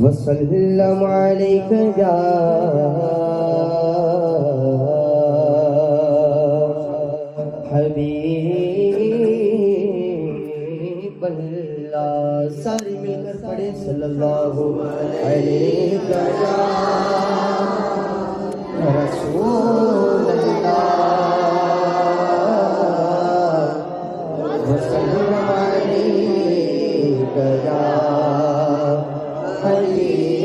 वसल्लम अलैका या हबीबल्लाह। सारे मिलकर पढ़े सल्लल्लाहु अलैहि रसूलल्लाह वसल्लम अलैका या हबीबल्लाह।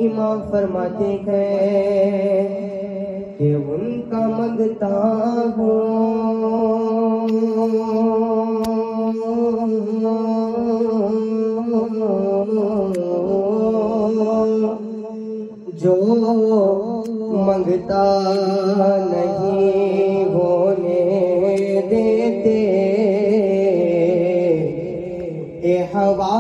इमाम फरमाते हैं कि उनका मंगता हूँ जो मंगता नहीं होने देते ए हवा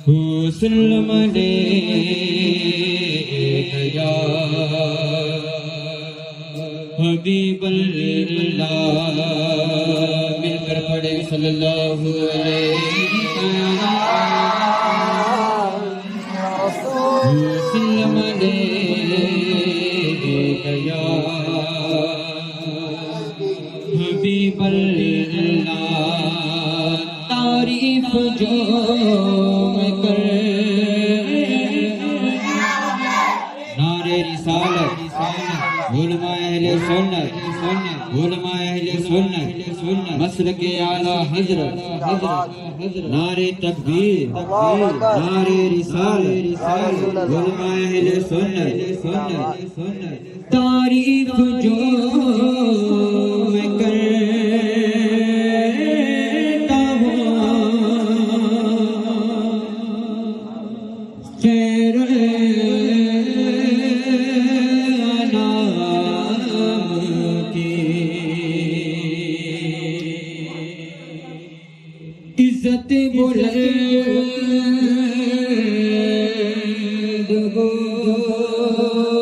हुस्न ले गया हबीबल्लाह मिलकर पढ़े सल्लल्लाहु अलैहि हुस्न ले गया हबीबल्लाह तारीफ जो मैं कर नारे रिसालत उलमा अहले सुन्नत उलमा अहले सुन्नत मसलक आला हजरत नारे तकबीर नारे रिसालत उलमा अहले सुन्नत तारीफ जो मैं करता हूँ खैर इज्जत बुलंद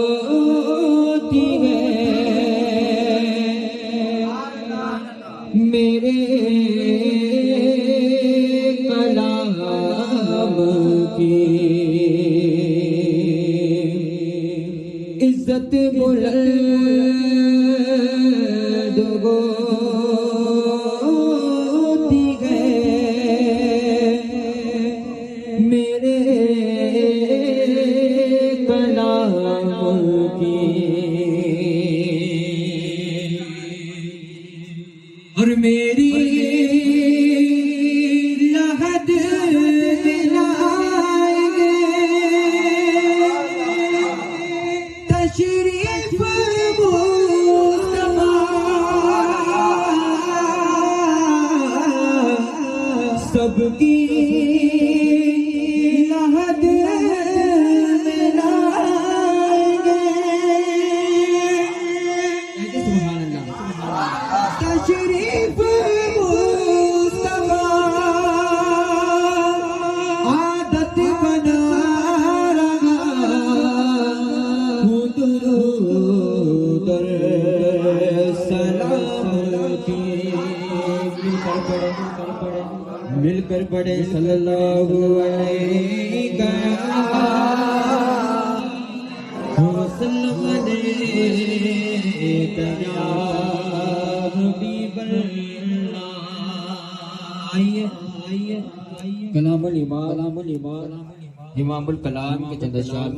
होती है मेरे कलाम की इज्जत बुलंद होती है मेरे कलाम की और मेरी लहद दिलाएंगे तशरीफ मुस्तफा सबकी लहद मिलाएंगे सुभान अल्लाह तशरीफ मुस्तफा आदत बना रहा हूँ दर सलामती मिलकर पढ़े सल्लल्लाहु अलैहि वसल्लम कलामुल इमामुल कलाम के चंद शार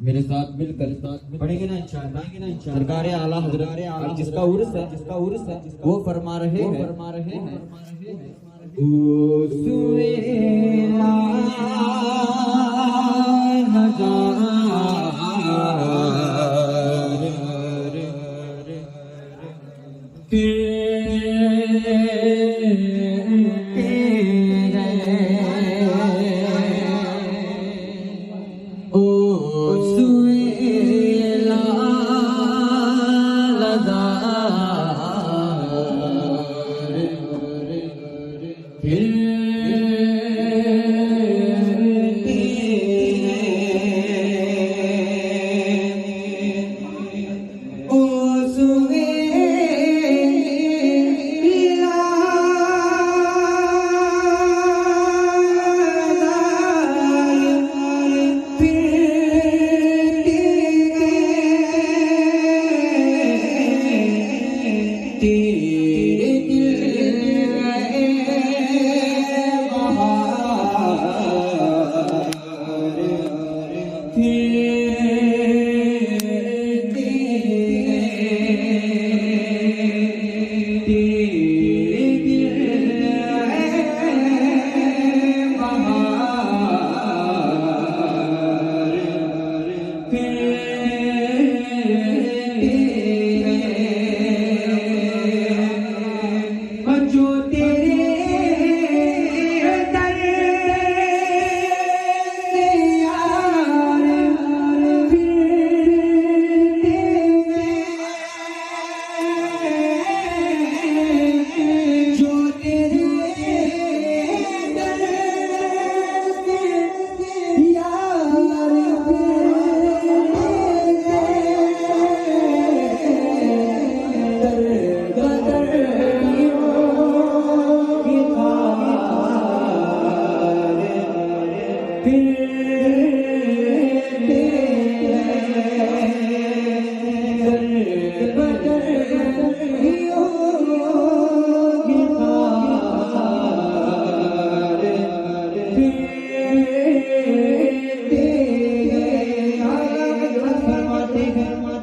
मेरे साथ मिलकर पढ़ेंगे ना इंशाअल्लाह सरकार आला हजरत जिसका उर्स है वो फरमा रहे हैं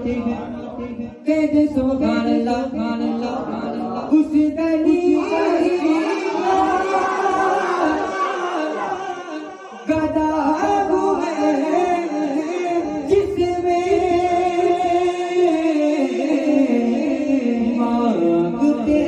कहते सुभान अल्लाह उस गली गदा हुए जिसमें मांगते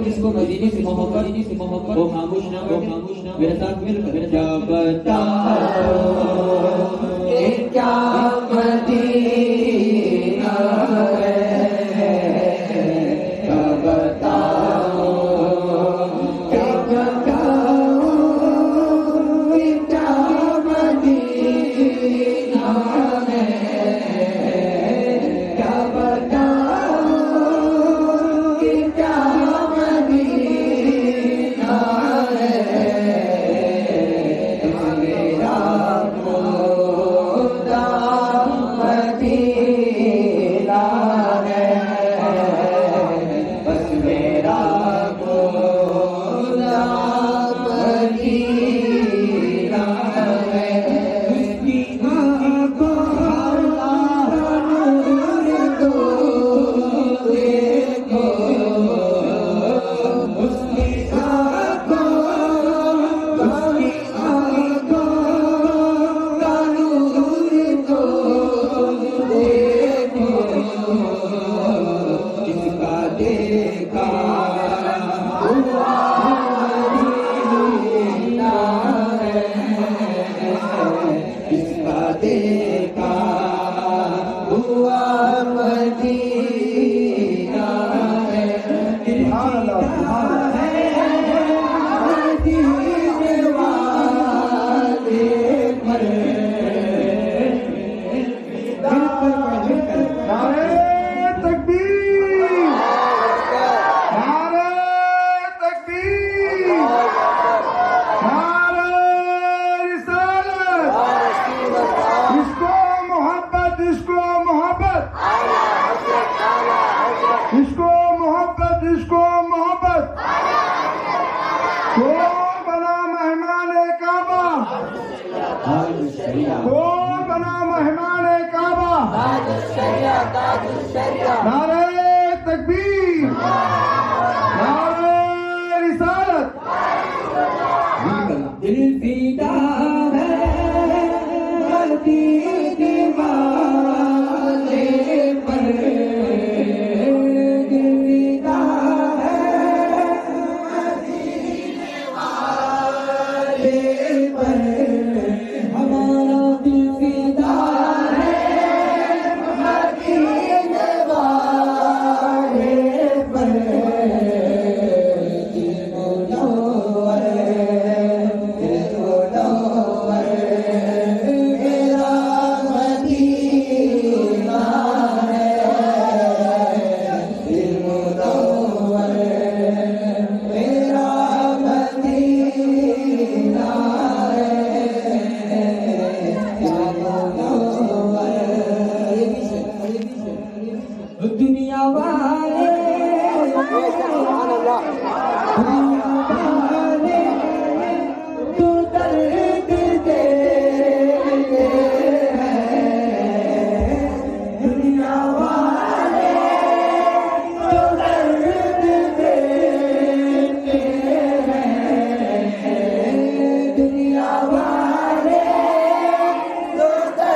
जिसको मदीने से मोहब्बत वो खामोश ना मेरे साथ मिलकर क्या बताओ क्या मदीना है क्या बताओ क्या बताओ क्या मदीना है क्या बताओ क्या इसको मोहब्बत कौन बना मेहमान काबा, कौन बना मेहमान काबा, नारे तकबीर, नारे रिसालत। दिल फिदा है मर्दी दीवाने पर, दिल फिदा है मर्दी दीवाने पर, हमारा दिल फिदा है मर्दी दीवाने पर। दुनिया वाले तो दर्द देते हैं, दुनिया वाले तो दर्द देते हैं, दुनिया वाले तो दर्द देते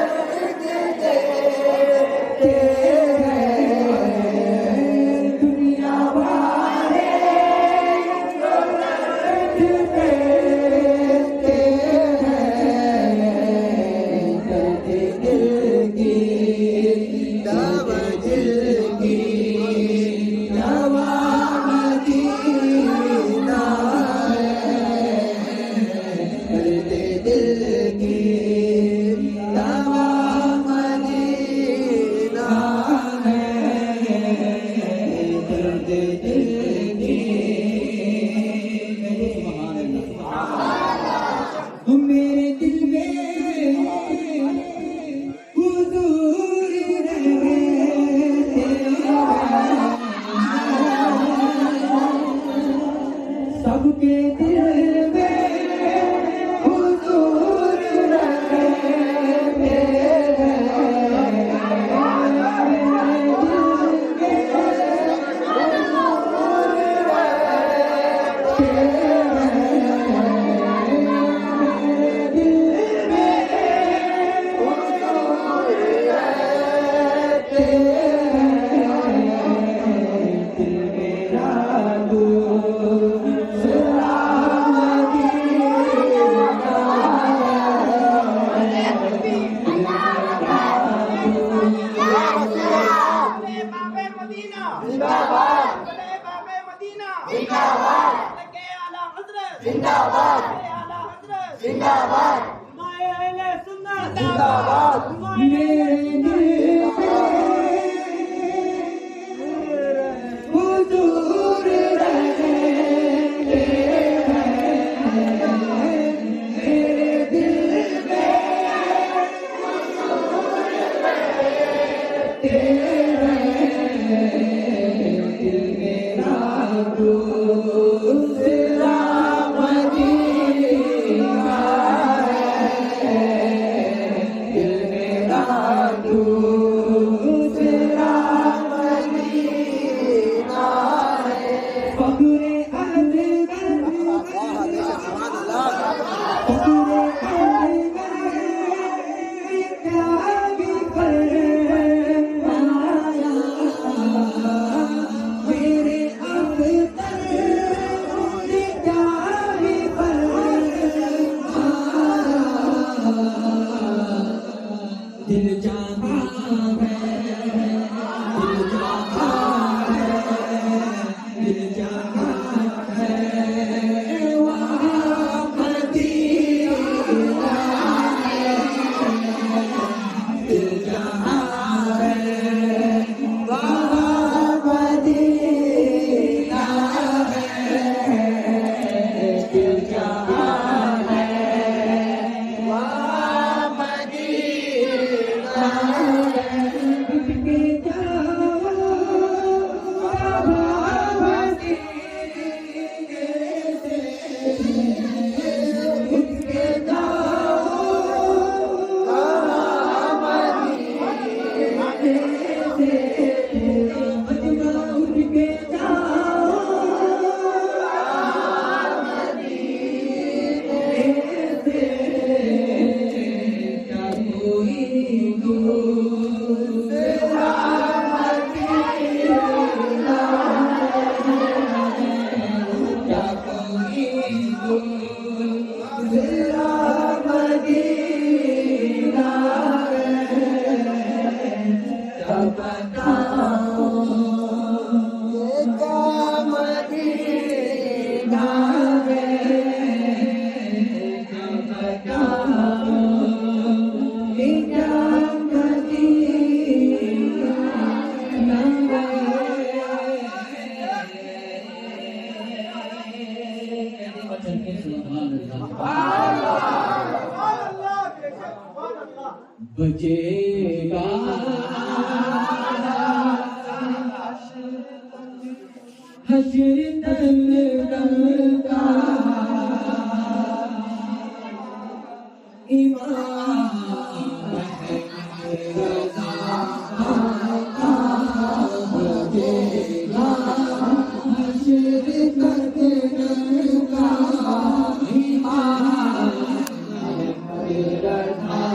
मेरे दिल में हुजूर रहते हैं, सबके दिल में हुजूर रहते हैं। जिंदाबाद जिंदाबाद जिंदाबाद। मेरे दिल में हुजूर रहते हैं, मेरे दिल में हुजूर रहते हैं, दिल मेरा दूसरा मदीना है, दिल मेरा दूसरा मदीना है। फख्रे अहद फख्रे क्या भी फरमाया, मेरे अख्तर ने क्या भी फरमाया। दिल चाहता है, दिल चाहता है, दिल चाहता है वहाँ मदीना है, दिल चाहता है वहाँ मदीना है, दिल चाहता है वहाँ मदीना बचेगा हश्र दल का इमाम रज़ा बचेगा हश्र दल का इमाम रज़ा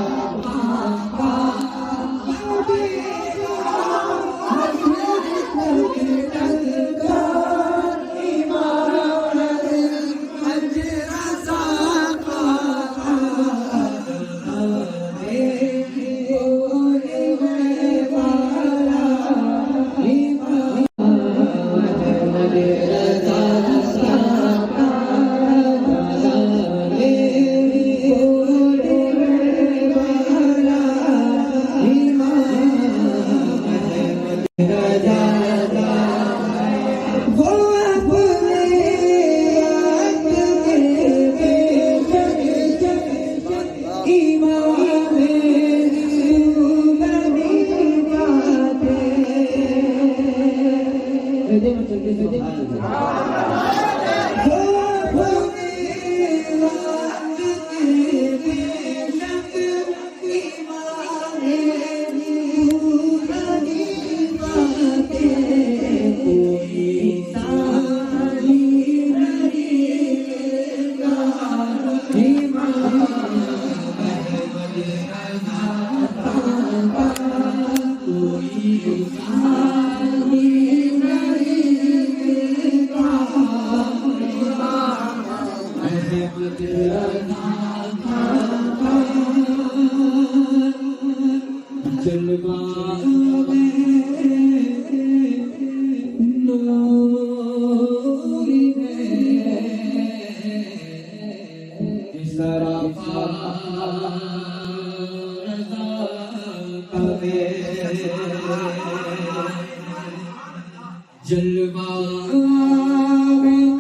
जलवा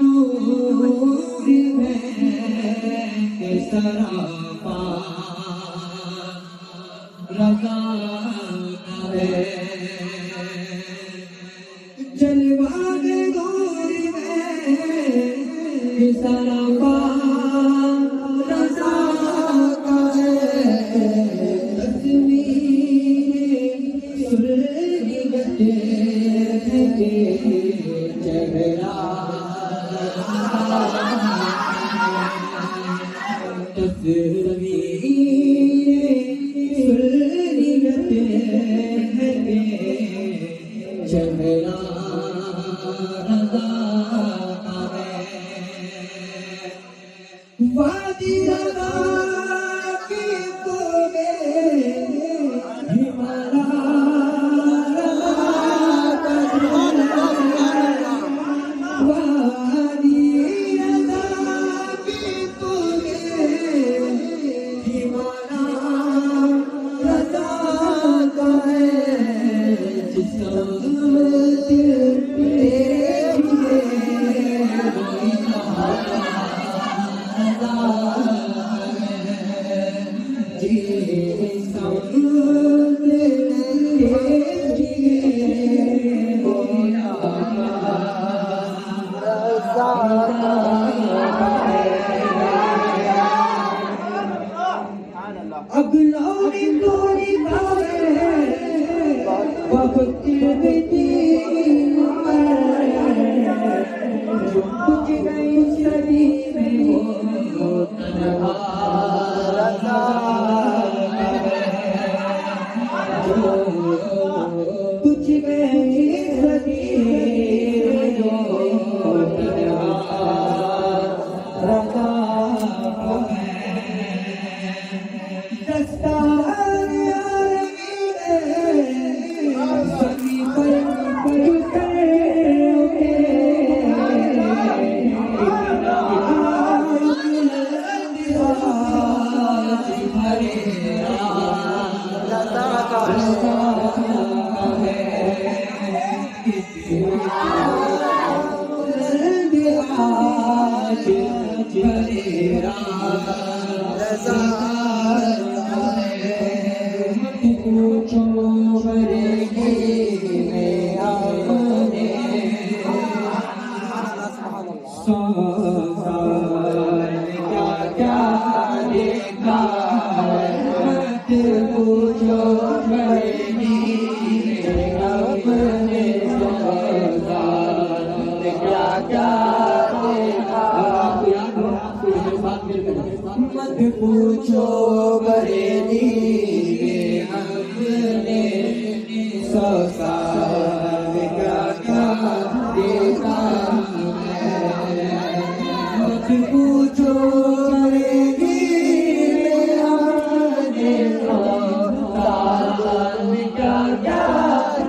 नूर में सरापा रज़ा है जलवा नूर में सरापा रज़ा है तस्वीर सुर्खी चेहरा तस्वीर सुर्खियत है चेहरा रज़ा है वादी रज़ा की तोबे हिमारा रज़ा पूछो बरेली में आपने संसार में क्या क्या देखा मत पूछो बरेली में आपने संसार में क्या क्या देखा मत पूछो बरेली में हमने संसार में क्या क्या देखा मत पूछो बरेली में हमने संसार में क्या क्या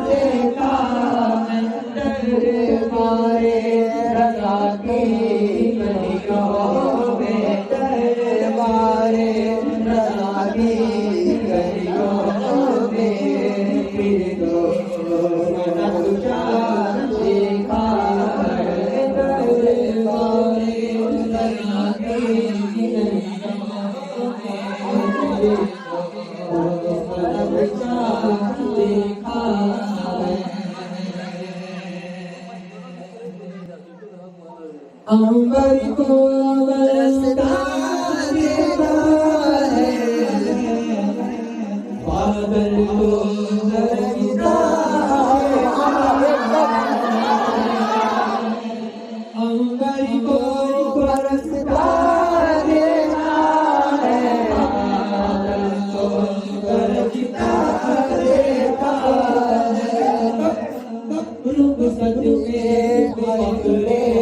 देखा दरबारे रज़ा की गलियों में दरबारे रज़ा की गलियों में फिर दो नक्शा देखा दरबारे रज़ा की गलियों में नक्शा देखा अंबर को बरसता देता है बादल को बरसता है अंबर को बरसता देता है बादल को बरसता देता है रूप सच में बदले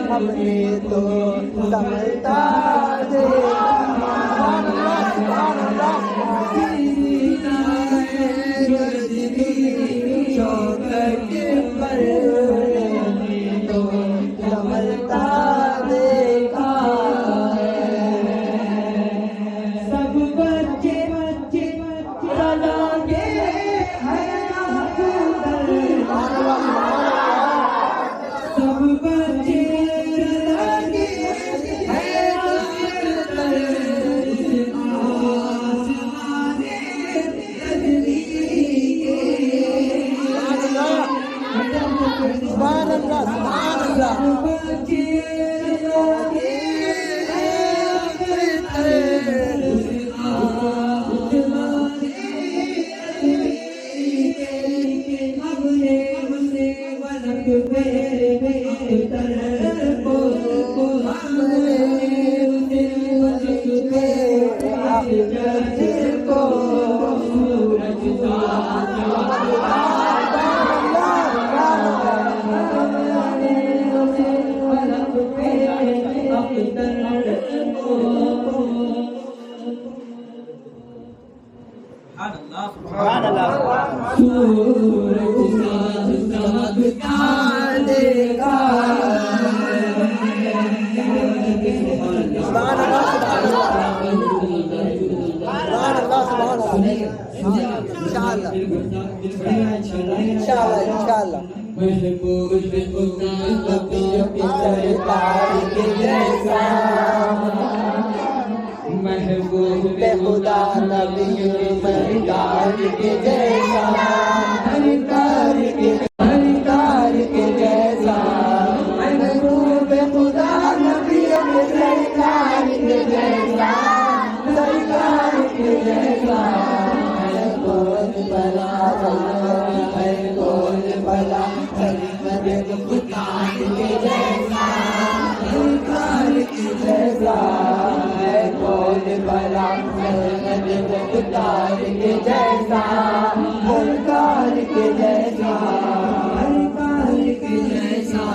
हमने तो समझता दे चौखट पर तो समझता देखा सब बच्चे बच्चे लगे सब बच्चे इंशाल्लाह महबूब खुदा नबी सरकार के जैसा हरिकार के जैसा महबूब खुदा नबी सरकार के जैसा सरकार के जैसा कौन भला है कौन भला सरमद पुकार के जैसा सरकार के जैसा है कौन भला सरमद पुकार के जैसा सरकार के जैसा सरकार के जैसा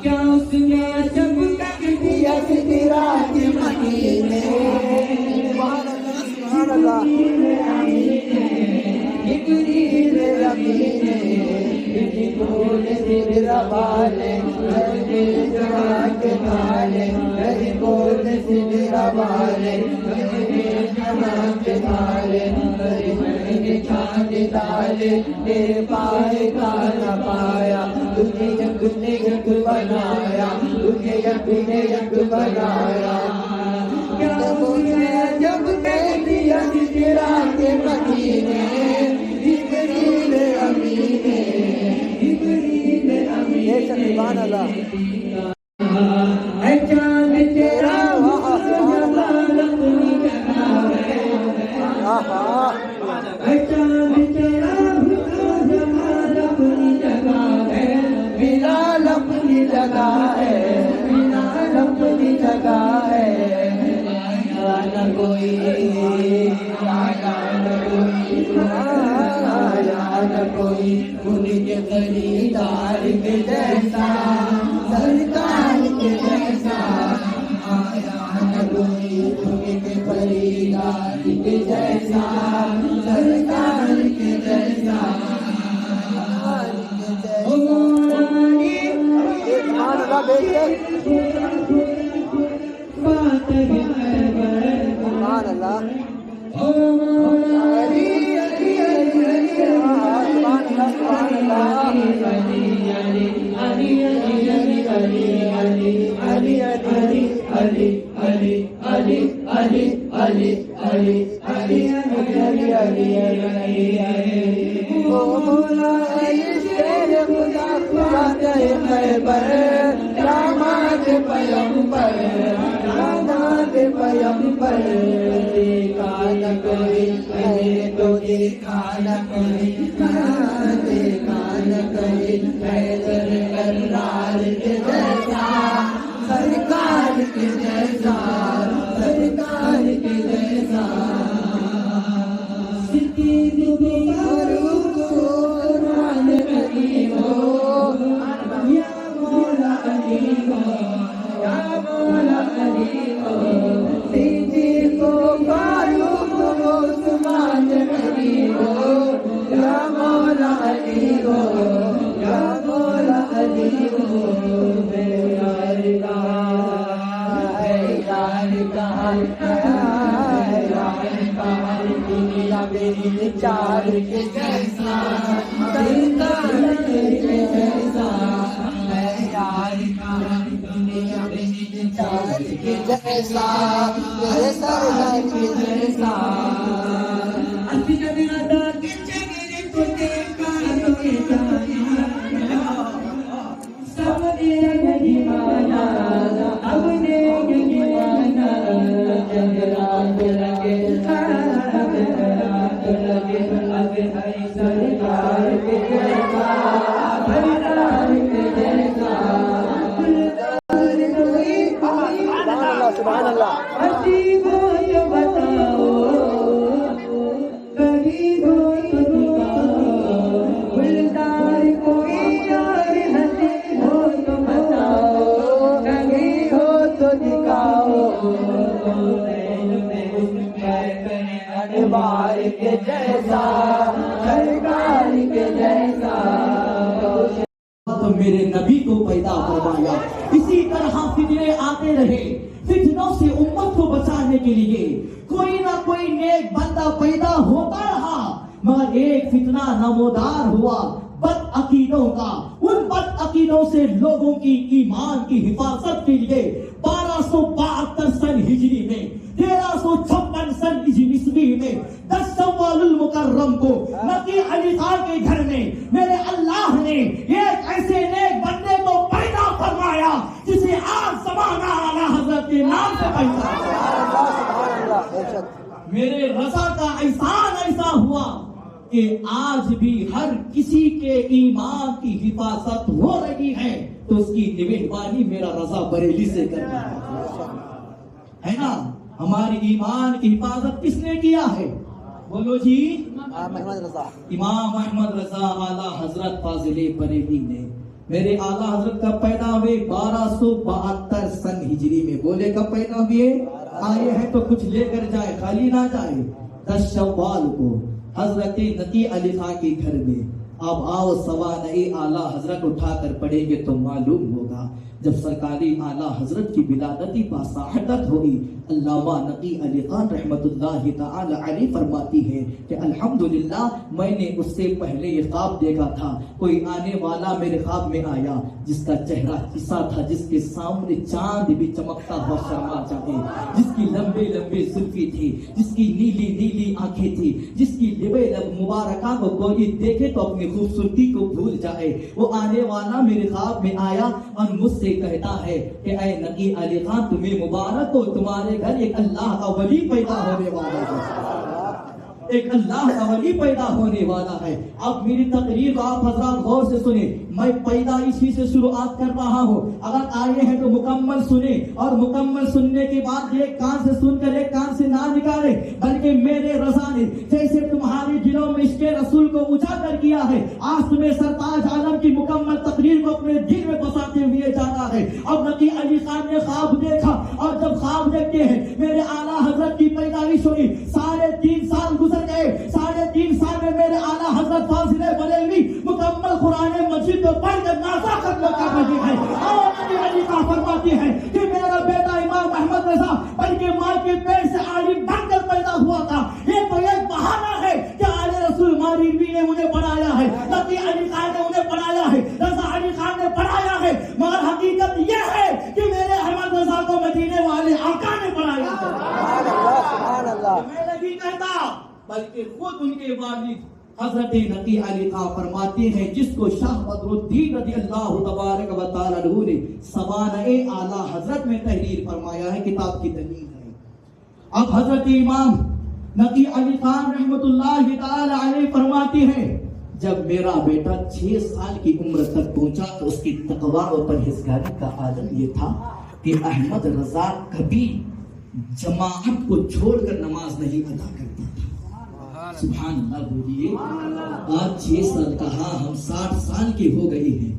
क्या उसने जब तक दिया सिरा के मदीने जिब्रील अमीने बोल सिरा वाले जमा के वाले बोल सिरा वाले जमा के वाले चांद डाले तेरे पाए का न पाया तुझे यक बनाया तुझे यक बनाया जब मैं दिया जिगरा के मदीने जिब्रील अमीने सुभान अल्लाह ऐ चांद तेरा जमाल अपनी जगह है ऐ चांद तेरा जमाल अपनी जगह है बिलाल अपनी जगह है बिलाल अपनी जगह है कोई आया न कोई उनके खरीदार के जैसा सरकार के जैसा आया न कोई उनके खरीदार के जैसा सरकार के जैसा सरकार के जैसा सरकार के जैसा चार के जैसा सरकार के जैसा है यार का दुनिया में चार के जैसा है सरकार के जैसा अति जगन्नाथ के चेहरे को देखा तो सब ने दीवाना अब ने दीवाना जगरात लगे सरकार के जैसा सरकार के जैसा सुभान अल्लाह हंसी को तो बताओ कभी कोई दिखाओ गुलजार कोई यार हंसी हो तो बताओ कभी हो तो दिखाओ अखबार के जैसा सरकार के जैसा तो मेरे नबी को पैदा फरमाया। इसी तरह फितने आते रहे, फितनों से उम्मत को बचाने के लिए कोई ना कोई नेक बंदा पैदा होता रहा, मगर एक फितना नमोदार हुआ बद अकीदों का। उन बद अकीदों से लोगों की ईमान की हिफाजत के लिए 1272 सन हिजरी में 1356 सन ईस्वी में 10 शव्वालुल मुकर्रम को नबी अली खान के घर में मेरे अल्लाह ने एक ऐसे नेक बंदे को पैदा फरमाया जिसे आज ज़माना आला हज़रत के नाम से पैदा। मेरे रज़ा का एहसान ऐसा हुआ कि आज भी हर किसी के ईमान की हिफाजत हो रही है, तो उसकी निगहबानी मेरा रज़ा बरेली से कर रहा है ना। हमारी ईमान की हिफाजत किसने किया है? बोलो जी, इमाम अहमद रजा आला हजरत फाजिले बरेली ने। मेरे आला हजरत कब पैदा हुए? 1272 सन हिजरी में। बोले कब पैदा हुए? आए हैं तो कुछ लेकर जाए, खाली ना जाए। 10 शव्वाल को हजरत नकी अली खान के घर में। अब आओ सवाल आला हजरत उठाकर पढ़ेंगे तो मालूम होगा। जब सरकारी आला हजरत की विलादती बासाहदत हुई, अल्लामा नकी अली खान रहमतुल्लाहि ताला अलैह फरमाती है कि अल्हम्दुलिल्लाह मैंने उससे पहले ये ख्वाब देखा था। कोई आने वाला मेरे ख्वाब में आया जिसका चेहरा ऐसा था जिसके सामने चांद भी चमकता हुआ शर्मा जाए, जिसकी लंबे लंबे जुल्फी थी, जिसकी नीली नीली आंखें थी, जिसकी लिबे लब मुबारका को कोई देखे तो अपनी खूबसूरती को भूल जाए। वो आने वाला मेरे ख्वाब में आया और मुझसे कहता है कि ऐ नकी अली खान तुम्हें मुबारक हो, तुम्हारे घर एक अल्लाह का वली पैदा होने वाला है। एक अल्लाह का वली पैदा होने वाला है। अब मेरी तकरीर को आप हजरात गौर से सुने। मैं पैदाइशी से शुरुआत कर रहा हूँ। अगर आए हैं तो मुकम्मल सुने, और मुकम्मल सुनने के बाद एक कान से सुनकर एक कान से ना निकाले, बल्कि मेरे रज़ा ने जैसे तुम्हारे दिलों में इसके रसूल को उजागर किया है, आज तुम्हें सरताज आलम की मुकम्मल तकरीर को अपने दिल में बसाते हुए जाना है। अब नबी अली खान ने ख्वाब देखा, और जब ख्वाब देखते हैं मेरे आला हजरत की पैदाइश हुई। 3.5 साल गुजर गए। 3.5 साल में मेरे आला हजरत फाजिले बरेलवी मुकम्मल कुरान मजीद को पढ़कर नासा खत्म कर रही है। और नबी अली का फरमाती है कि मेरा बेटा इमाम अहमद रजा बल्कि माँ के पेट से आलिम बनकर पैदा हुआ था। ये तो एक बहाना है कि आले रसूल मारीवी ने उन्हें पढ़ाया है, नबी अली खान ने उन्हें पढ़ाया है, रजा अली खान ने पढ़ाया है, मगर हकीकत यह है कि मेरे अहमद रजा को मदीने वाले आका ने पढ़ाया है। सुभान अल्लाह। मैं नहीं कहता, बल्कि खुद उनके वालिद हजरत नकी अली खां फरमाते हैं, जिसको शाह बदरुद्दीन रज़ी अल्लाह तबारक व तआला अन्हु ने सबाने आला हजरत में तहरीर फरमाया है, किताब की दलील है। अब हजरत इमाम नकी अली खान रहमतुल्लाहि तआला अलैहि फरमाते हैं, जब मेरा बेटा 6 साल की उम्र तक पहुंचा तो उसकी तकवा और परहेजगारी का आदम यह था कि अहमद रजा कभी जमाअत को छोड़कर नमाज नहीं अदा करता था। सुभान अल्लाह बोलिए। आज 6 साल कहा, हम 60 साल के हो गए हैं,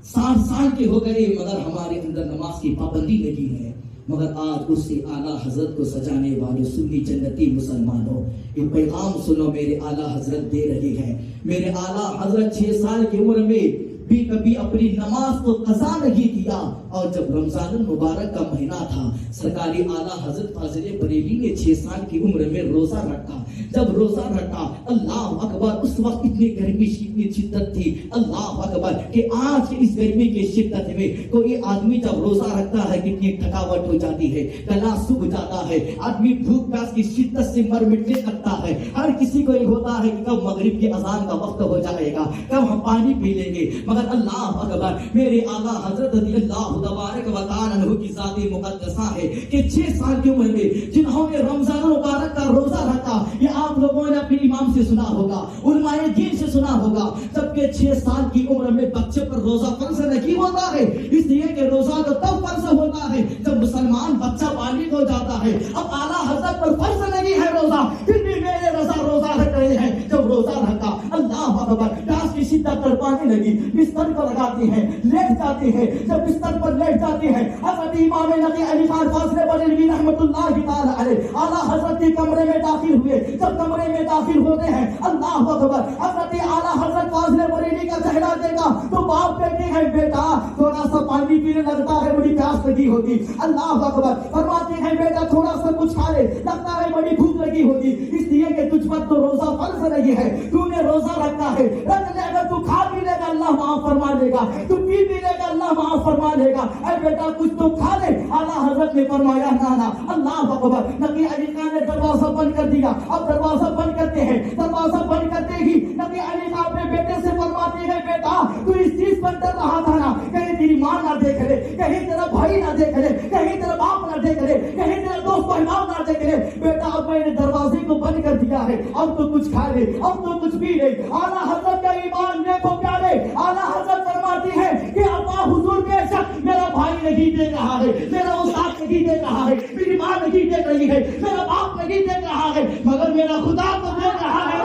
60 साल के हो गए, मगर हमारे अंदर नमाज की पाबंदी नहीं है। मगर आज उससे आला हजरत को सजाने वाले सुन्नी जन्नती मुसलमानों, ये पैगाम सुनो, मेरे आला हजरत दे रहे हैं। मेरे आला हजरत 6 साल की उम्र में भी कभी अपनी नमाज को कज़ा नहीं किया, और जब रमजान मुबारक का महीना था, सरकारी आला हजरत फाजिले बरेली ने 6 साल की उम्र में रोजा रखा। जब रोजा रखा, अल्लाह अकबर, उस वक्त इतनी गर्मी इतनी शिद्दत थी, अल्लाह अकबर, कि आज की इस गर्मी की शिद्दत में कोई आदमी जब रोजा रखता है कितनी थकावट हो जाती है, गला सूख जाता है, आदमी भूख प्यास की शिद्दत से मर मिटने लगता है। हर किसी को ये होता है कि कब मगरिब की अजान का वक्त हो जाएगा, कब हम पानी पी लेंगे। मगर अल्लाह अकबर, मेरे आला हजरत अल्लाह तबारक व तआला अन्हु की ज़ात मुक़द्दसा है कि 6 साल की उम्र में जिन्होंने रमजान मुबारक का रोजा रखा, ये आप लोगों ने अपने इमाम से सुना होगा, उलमाए दीन से सुना होगा। जबकि 6 साल की उम्र में बच्चे पर रोजा फर्ज नहीं होता है, इसलिए कि रोजा तो तब फर्ज होता है जब मुसलमान बच्चा बालिग हो जाता है। अब आला हजरत पर फर्ज नहीं है रोजा, फिर भी मेरे रजा रोजा रख रहे हैं। जब रोजा रखा, अल्लाह अकबर, प्यास की शिद्दत तड़पाने लगी, बिस्तर को लगाते हैं, लेट जाते हैं। जब बिस्तर पर लेट जाते हैं, हजरत इमाम नकी अली खान फाजिले बरेलवी रहमतुल्लाहि तआला अलैहि आला हजरत के कमरे में दाखिल हुए। जब कमरे में दाखिल होते हैं, अल्लाह अकबर, हजरत आला हजरत फाजिले बरेलवी का चेहरा देखा तो बाप कहते हैं, बेटा थोड़ा सा पानी पीने लगता है, बड़ी प्यास लगी होगी। अल्लाह अकबर, फरमाते हैं, बेटा थोड़ा सा कुछ खा ले, लगता है बड़ी भूख लगी होगी, इसलिए कि तुझ पर तो रोजा फर्ज नहीं है, तूने रोजा रखा है, रख ले, अगर तू खा पी लेगा अल्लाह माफ फरमा देगा, तू पी भी लेगा अल्लाह माफ फरमा देगा, अरे बेटा कुछ तो खा ले। आला हजरत ने फरमाया, ना ना। अल्लाह अकबर, नबी अली खान ने दरवाजा बंद कर दिया। अब दरवाजा बंद करते हैं, दरवाजा बंद करते ही नबी अली खान अपने बेटे से फरमाते हैं, बेटा तू इस चीज पर डर रहा था ना, कहीं तेरी माँ ना देख ले, कहीं तेरा भाई ना देख ले, कहीं तेरा बाप ना देख ले, कहीं तेरा दोस्त अहबाब ना देख ले, बेटा अब मैंने दरवाजे को बंद कर दिया है, अब तो कुछ खा ले, अब तो कुछ पी ले। आला हजरत का ईमान देखो प्यारे, आला हजरत फरमाती है कि अल्लाह हुजूर बेशक मेरा भाई नहीं देख रहा है, मेरा उस्ताद नहीं देख रहा है, मेरी माँ नहीं देख रही है, मेरा बाप नहीं देख रहा है, मगर मेरा खुदा तो देख रहा है,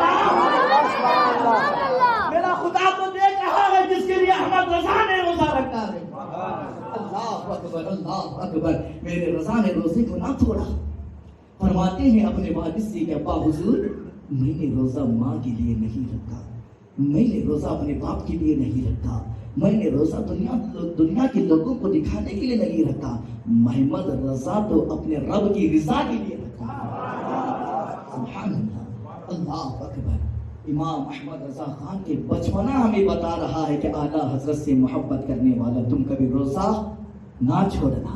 मेरा खुदा तो देख रहा है, जिसके लिए अहमद रजा ने रोजा रखा है। अल्लाह अकबर, अल्लाह अकबर, मेरे रजा ने रोजे को ना छोड़ा। फरमाते हैं अपने वालिद से कि अब्बा हुजूर, मैंने रोजा माँ के लिए नहीं रखा, मैंने रोजा अपने बाप के लिए नहीं रखा, मैंने रोजा दुनिया के लोगों को दिखाने के लिए नहीं रखा, मोहम्मद रजा तो अपने रब की रिजा के लिए रखा। सुभान अल्लाह, अल्लाह अकबर। इमाम अहमद रजा खान के बचपना हमें बता रहा है कि आला हजरत से मोहब्बत करने वाला तुम कभी रोजा ना छोड़ना।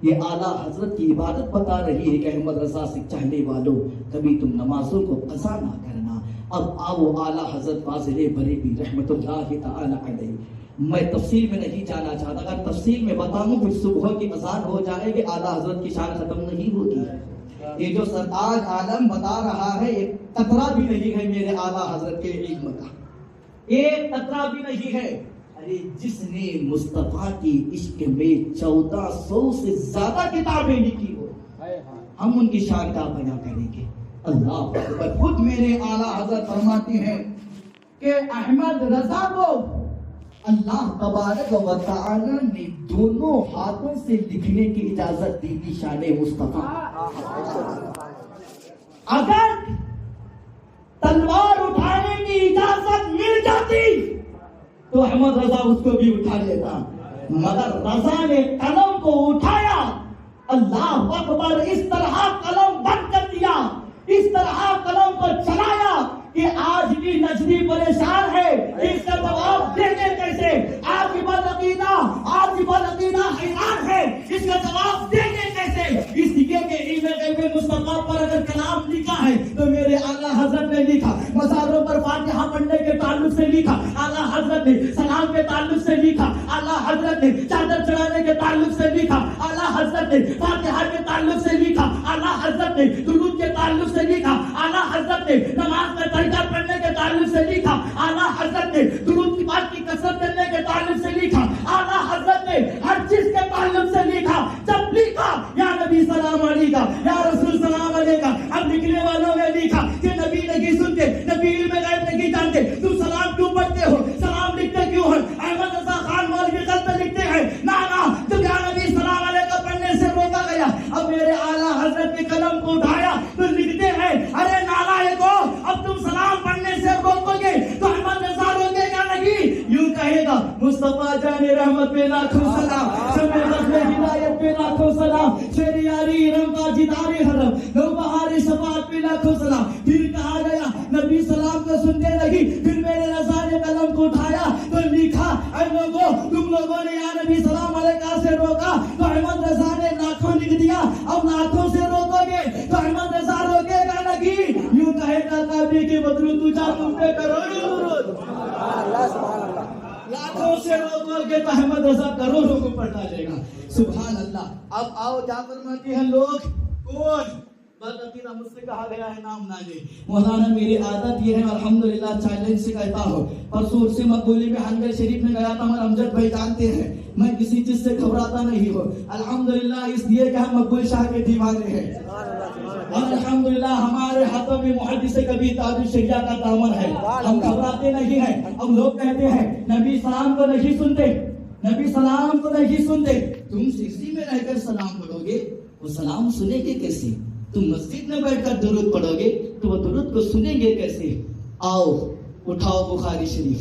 ये आला हजरत की इबादत बता रही है कि अहमद रजा से चाहने वालों कभी तुम नमाजों को कज़ा ना करना। अब आओ आला हजरत फाजिले बरेलवी रहमतुल्लाहि तआला अलैहि, मैं तफसील में नहीं जाना चाहता, अगर तफसील में बताऊं फिर सुबह की अजान हो जाएगी, आला हजरत की शान खत्म नहीं होगी। ये जो सरताज आलम बता रहा है एक कतरा भी नहीं है मेरे आला हजरत के इल्म का, एक कतरा भी नहीं है। अरे जिसने मुस्तफा की इश्क में 1400 से ज्यादा किताबें लिखी हो, हम उनकी शान का बयां करेंगे। अल्लाह अकबर। खुद मेरे आला हजरत फरमाते हैं कि अहमद रजा को अल्लाह तबारक व तआला ने दोनों हाथों से लिखने की इजाजत दी थी शान मुस्तफा। अगर तलवार उठाने की इजाजत मिल जाती तो अहमद रजा उसको भी उठा लेता, मगर रजा ने कलम को उठाया। अल्लाह अकबर। इस तरह कलम बंद कर दिया, इस तरह कलम को चलाया कि आज भी नजरी परेशान है, इसका जवाब देंगे कैसे? आज बदअकीदा हैरान है, इसका जवाब देंगे कैसे? इसलिए के इल्म मुस्तफा पर अगर कलाम लिखा है तो मेरे आला हजरत ने लिखा, मज़ारों पर फातिहा पढ़ने के ताल्लुक से लिखा आला हजरत ने, सलाम के ताल्लुक से लिखा आला हजरत ने, चादर चढ़ाने के ताल्लुक से लिखा आला हजरत ने, फातिहा के ताल्लुक से लिखा आला हजरत ने, दुरूद के ताल्लुक से लिखा आला हजरत ने, नमाज में तरीका पढ़ने के ताल्लुक से लिखा आला हजरत ने, दुरूद की बात की कसरत करने के ताल्लुक से लिखा आला हजरत ने, हर चीज के ताल्लुक से लिखा। जब लिखा या नबी सलाम अलैका, या रसूल सलाम अलैका, अब लिखने वालों ने लिखा कि नबी नहीं सुनते, नबी इल्म गैब नहीं जानते, तुम सलाम क्यों पढ़ते हो, सलाम लिखते क्यों हो? अहमद रजा खान मौलवी गलत लिखते हैं ना तो या नबी सलाम अलैका पढ़ने से रोका गया। अब मेरे आला हजरत के कलम को उठाया तो लिखते हैं, अरे नालायको, अब तुम सलाम पढ़ने से रोकोगे तो अहमद रजा रोकेगा नहीं। यूं कहेगा मुस्तफा जाने रहमत पे लाखों सलाम, शमे गज़्वे हिदायत पे लाखों सलाम, शेर यारी रंगा जिदारे हरम, नौबहार शफाअत पे लाखों सलाम। फिर कहा गया नबी सलाम को सुनते नहीं, फिर मेरे रज़ा ने कलम को उठाया तो लिखा, ऐ लोगों, तुम लोगों ने या नबी सलाम अलैका से रोका तो अहमद रजा ने लाखों लिख दिया, अब लाखों से रोकोगे तो अहमद रजा रोकेगा नहीं। यूं कहेगा काबे के बदलू तुझा तुम पे करोड़ों दुरूद, लाखों से रोकोगे तो अहमद रजा करोड़ों को पलटा देगा। सुभान अल्लाह। अब आओ क्या फरमाते हैं लोग, कौन बदअकीदा मुझसे कहा गया है नाम ना ले। मौलाना मेरी आदत ये है, अल्हम्दुलिल्लाह चैलेंज से कहता हूँ। परसों से मकबूली में हनगल शरीफ में गया था, हमारे अमजद भाई जानते हैं मैं किसी चीज से घबराता नहीं हूँ अल्हम्दुलिल्लाह, इसलिए कि हम मकबूल शाह के दीवाने हैं और अल्हम्दुलिल्लाह हमारे हाथों में मुहद्दिस कबीर ताजुल शरिया का दामन है, हम घबराते नहीं हैं। अब लोग कहते हैं नबी सलाम को नहीं सुनते, नबी सलाम को नहीं सुनते। तुम सिक्सी में रहकर सलाम पढ़ोगे, वो सलाम सुनेंगे कैसे? तुम मस्जिद में बैठकर दुरूद पढ़ोगे तो वो दुरूद को सुनेंगे कैसे? आओ उठाओ बुखारी शरीफ।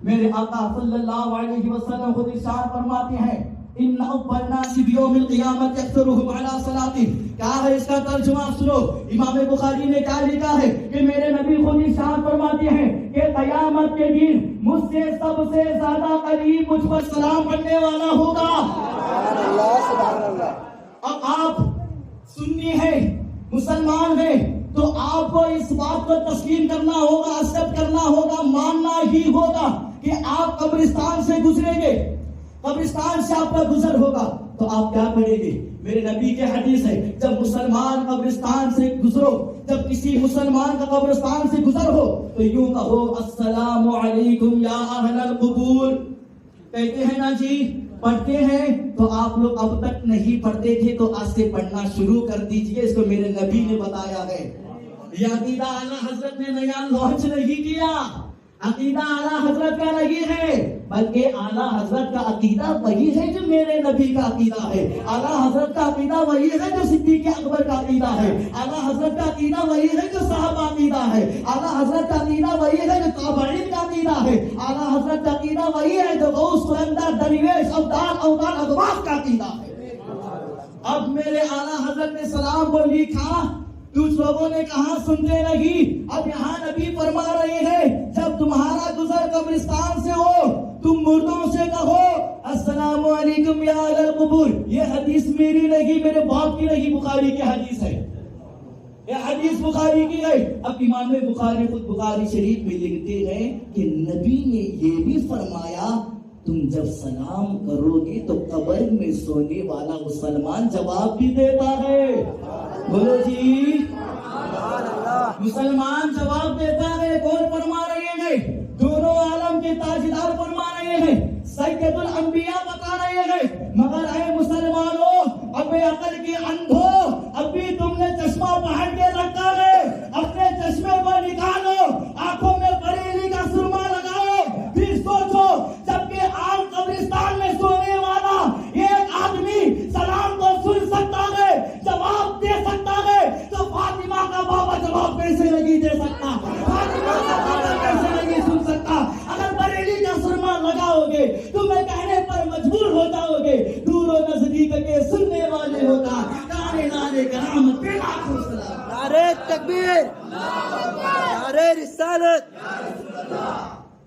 मेरे आका सल्लल्लाहु अलैहि वसल्लम खुद इरशाद फरमाते हैं, इन्ना अव्वलनासी बियौमिल क़ियामत अक्सरुहुम अला सलाती। क्या है इसका तर्जुमा? सुनो, इमाम बुखारी ने क्या लिखा है कि मेरे नबी खुद इरशाद फरमाते हैं कि क़यामत के दिन मुझसे सबसे ज्यादा करीब मुझ पर सलाम पढ़ने वाला होगा। अब आप सुन्नी है, मुसलमान है, तो आपको इस बात को तस्लीम करना होगा, एक्सेप्ट करना होगा, मानना ही होगा कि आप कब्रिस्तान से गुजरेंगे, कब्रिस्तान से आपका गुजर होगा तो आप क्या पढ़ेंगे? मेरे नबी के हदीस है, जब मुसलमान कब्रिस्तान से गुजरो, जब किसी मुसलमान का कब्रिस्तान से गुजर हो तो यूं कहो, अस्सलामु अलैकुम या अहलल कुबूर। कहते हैं ना जी, पढ़ते हैं तो आप लोग अब तक नहीं पढ़ते थे तो आज से पढ़ना शुरू कर दीजिए, इसको मेरे नबी ने बताया है। यह अकीदा आला हजरत ने नया लॉन्च नहीं किया, अकीदा आला हजरत का नहीं है, बल्कि आला हजरत का अकीदा वही है जो मेरे नबी का अकीदा है। आला हजरत का अकीदा वही है जो सिद्दीक अकबर का अकीदा है। आला हजरत का अकीदा वही है जो साहबा अकीदा है। आला हजरत का अकीदा वही है जो ताबईन का अकीदा है। आला हजरत का अकीदा वही है जो गौस कुलंदर दरवेश अवतार अवतार अगवास का अकीदा है। अब मेरे आला हजरत ने सलाम को लिखा, कुछ लोगों ने कहा सुनते नहीं। अब यहाँ नबी फरमा रहे हैं, जब तुम्हारा गुजर कब्रिस्तान से हो तुम मुर्दों से कहो अस्सलामु अलैकुम या अहलल कुबूर। ये हदीस मेरी नहीं, मेरे बाप की नहीं, बुखारी की हदीस है, ये हदीस बुखारी की है। अब इमाम बुखारी खुद बुखारी शरीफ में लिखते हैं कि नबी ने ये भी फरमाया, तुम जब सलाम करोगे तो कब्र में सोने वाला मुसलमान जवाब भी देता है। बोलो जी। मुसलमान जवाब देता है, कौन फरमा रहे हैं? दोनों आलम के ताजदार फरमा रहे हैं, सैयदुल अंबिया बता रहे हैं। मगर ऐ मुसलमानों, अबे अकल के अंधो, अभी तुमने चश्मा पहन के रखा है, अपने चश्मे को निकालो, आंखों में बरेली का सुरमा लगाओ, फिर सोचो जबकि आम कब्रिस्तान में सोने वाला एक आदमी सलाम को सुन सकता है, जवाब दे सकता है, तो फातिमा का बाबा जवाब कैसे नहीं दे सकता? फातिमा का बाबा कैसे नहीं सुन सकता? अगर बरेली का सुरमा लगाओगे तुम्हें कहने पर मजबूर हो जाओगे, दूर और नजदीक के सुनने वाले होगा। गाने नारे करामत पे लाखों सलाम। नारे तकबीर, नारे रिसालत,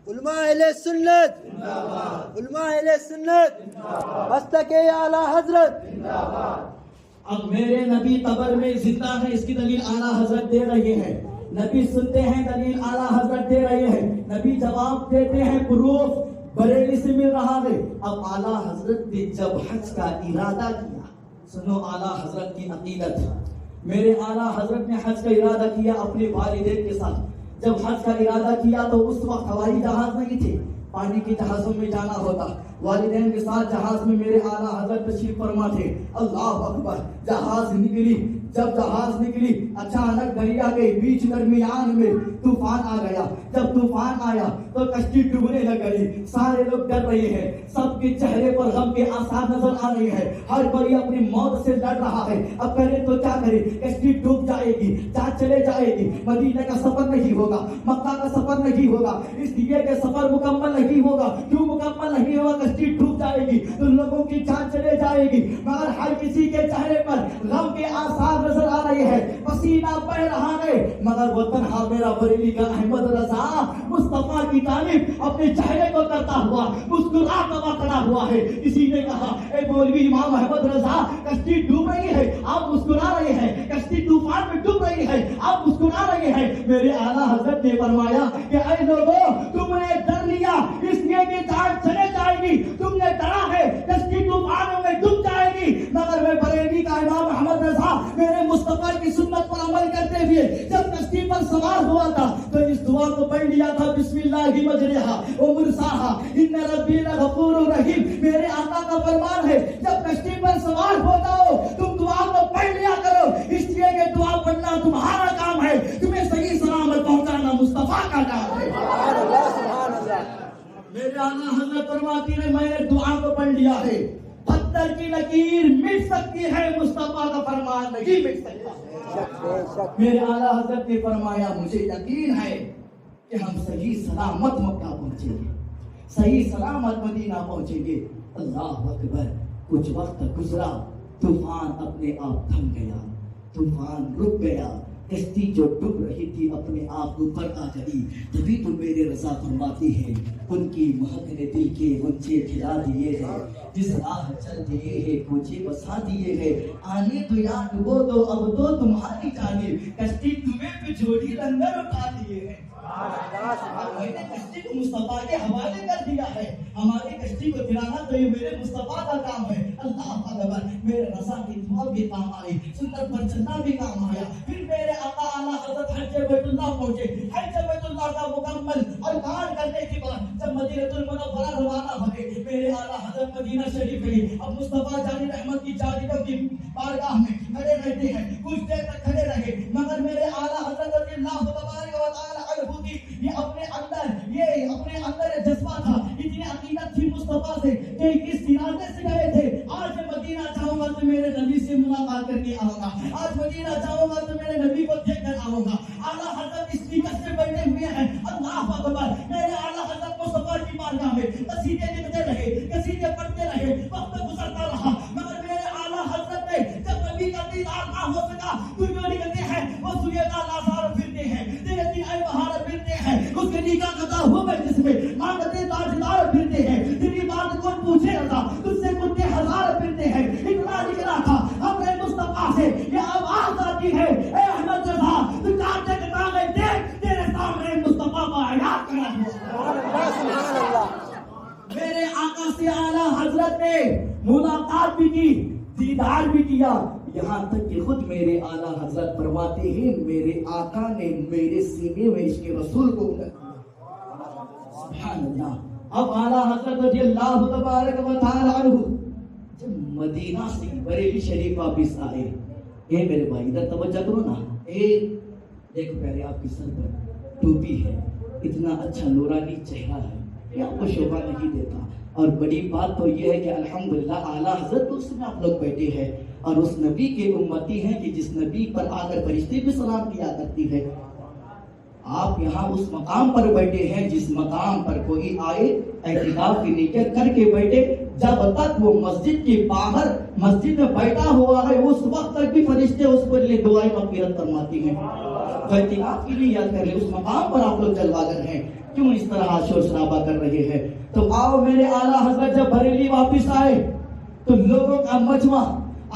उलमा अहले सुन्नत, उलमा अहले सुन्नत, मस्तके आला हजरत। अब मेरे नबी कब्र में जिंदा है, इसकी दलील आला हजरत दे रहे हैं। नबी सुनते हैं, दलील आला हजरत दे रहे हैं। नबी जवाब देते हैं, प्रूफ बरेली से मिल रहा है। अब आला हजरत ने जब हज का इरादा किया, सुनो आला हजरत की अकीदत। मेरे आला हजरत ने हज का इरादा किया अपने वालिदैन के साथ। जब हज का इरादा किया तो उस वक्त हवाई जहाज नहीं थे, पानी के जहाजों में जाना होता। वालिदैन के साथ जहाज में मेरे आला हजरत तशरीफ फरमा थे। अल्लाह अकबर। जहाज निकली, जब जहाज निकली अचानक दरिया के बीच दरमियान में तूफान आ गया। जब तूफान आया तो कश्ती डूबने लग गई। सारे लोग डर रहे हैं, सबके चेहरे पर गम के आसार नजर आ रहे हैं। हर कोई अपनी मौत से लड़ रहा है। अब करे तो क्या करे? कश्ती डूब जाएगी, जान चले जाएगी, मदीने का सफर नहीं होगा, मक्का का सफर नहीं होगा, इसलिए के सफर मुकम्मल नहीं होगा। क्यों मुकम्मल नहीं होगा? कश्ती डूब जाएगी तो लोगों की जान चले जाएगी। मगर हर किसी के चेहरे पर गम के आसार नजर आ रहे हैं, पसीना बह रहा है। मगर वो तन्हा मेरा बरेली का अहमद रजा मुस्तफा की तारीफ अपने चेहरे को करता हुआ मुस्कुराता हुआ खड़ा हुआ है। किसी ने कहा, ए मौलवी इमाम अहमद रजा, कश्ती डूब रही है, आप मुस्कुरा रहे हैं, कश्ती तूफान में डूब रही है, आप मुस्कुरा रहे हैं। मेरे आला हजरत ने फरमाया कि ऐ लोगों, तुमने डर लिया इसलिए कि जान चले जाएगी, तुमने डरा है कश्ती तूफानों में डूब जाएगी। मगर मैं बरेली का इमाम अहमद रजा मेरे मुस्तफा की सुन्नत पर अमल करते हुए जब कश्ती पर सवार हुआ था तो इस दुआ को पढ़ लिया था, बिस्मिल्लाहि मजरिहा व मुरसाहा इन्ना रब्बी लगफूरुर रहीम। मेरे आका का फरमान है, जब कश्ती पर सवार हो जाओ तुम दुआ को पढ़ लिया करो, इसलिए कि दुआ पढ़ना तुम्हारा काम है, तुम्हें सही सलामत पहुंचाना मुस्तफा का काम है। मेरे आला हजरत फरमाती है, मैंने दुआ को पढ़ लिया है। पत्थर की लकीर मिट सकती है, मुस्तफा का फरमान नहीं मिट सकता। मेरे आला हजरत ने फरमाया, मुझे यकीन है कि हम सही सलामत मक्का पहुंचेंगे, सही सलामत मदीना पहुंचेंगे। अल्लाह अकबर। कुछ वक्त गुजरा, तूफान अपने आप थम गया, तूफान रुक गया, कश्ती जो डूब रही थी अपने आप ऊपर आ गई। तभी तो मेरे रजा फरमाती है, उनकी महक ने दिल के गुंजे खिला दिए हैं, जिस राह चल दिए हैं कुछे बसा दिए हैं। आने तो याद वो तो अब तो तुम्हारी जाने, कश्ती तुम्हें पे जोड़ी लंगर उठा दिए हैं। मैंने कश्ती को मुस्तफा के हवाले कर दिया है, हमारी कश्ती को गिराना तो ये मेरे मुस्तफा का काम है। अल्लाह अकबर। मेरे रजा की दुआ भी काम आई, सुन्नत पर चलना भी काम आया। फिर मेरे आका आला हजरत हज बैतुल्लाह पहुंचे। हज बैतुल्लाह का मुकम्मल अर्कान करने के बाद जब मदीनतुल मुनव्वरा रवाना हो गए, मेरे आला हजरत मदीना शरीफ गए। अब मुस्तफा जानी रहमत की जानिब की बारगाह में खड़े रहते हैं, कुछ देर तक खड़े रहे। मगर मेरे आला हजरत अल्लाह तबारक व तआला अलहु की ये अपने अंदर जज्बा था, इतनी अकीदत थी मुस्तफा से कि इस इरादे से गए थे, आज मैं मदीना जाऊंगा तो मेरे नबी से मुलाकात करके आऊंगा, आज मदीना जाऊंगा तो मेरे नबी को देख कर आऊंगा। आला हजरत इस निकट से बैठे हुए हैं। अल्लाह अकबर। मेरे आला हजरत मुस्तफा की बारगाह में कसीदे लिखते रहे, कसीदे पढ़ते रहे, वक्त गुजरता रहा। मगर मेरे आला हजरत ने जब नबी का दीदार ना हो सका तो जो निकलते हैं वो सुलेखा लासार फिरते हैं, तेरे दिन आई बहार फिरते हैं, उसके निकाह कदा हो गए जिसमें मांगते ताजदार फिरते हैं। तेरी बात कौन पूछेगा, तुझसे कुत्ते हजार फिरते हैं। इतना निकला था हमने मुस्तफा से ये आवाज आती है, ए अहमद रजा तू कांटे कटा गए, देख तेरे सामने मुस्तफा का हयात करा हुआ। मेरे आका से आला हजरत ने मुलाकात भी की, दीदार भी किया। यहाँ तक कि खुद मेरे आला हजरत फरमाते हैं मेरे आका ने मेरे सीने में इसके रसूल को सुभान अल्लाह। अब आला हजरत रज़ियल्लाहु तबारक व तआला अन्हु जब मदीना से बरेली शरीफ वापस आए, ए मेरे भाई इधर तवज्जो करो ना, देखो पहले आपकी सर पर टोपी है, इतना अच्छा नूरानी चेहरा है, ये आपको शोभा नहीं देता। और बड़ी बात तो ये है कि अल्हम्दुलिल्लाह आला हजरत उसमें आप लोग बैठे हैं और उस नबी के उम्मती हैं कि जिस नबी पर आकर फरिश्ते भी सलाम किया करती है। आप यहाँ उस मकाम पर बैठे हैं जिस मकाम पर कोई आए एहतिकाफ की नीयत करके बैठे, जब तक वो मस्जिद के बाहर मस्जिद में बैठा हुआ है उस वक्त तक भी फरिश्ते उस पर लिए दुआएं मग़फ़िरत फरमाती हैं। तो एहतिकाफ की नीयत कर ले, उस मकाम पर आप लोग जलवागर हैं, क्यों इस तरह शोर शराबा कर रहे हैं? तो आओ मेरे आला हजरत जब बरेली वापस आए तो लोगों का मजमा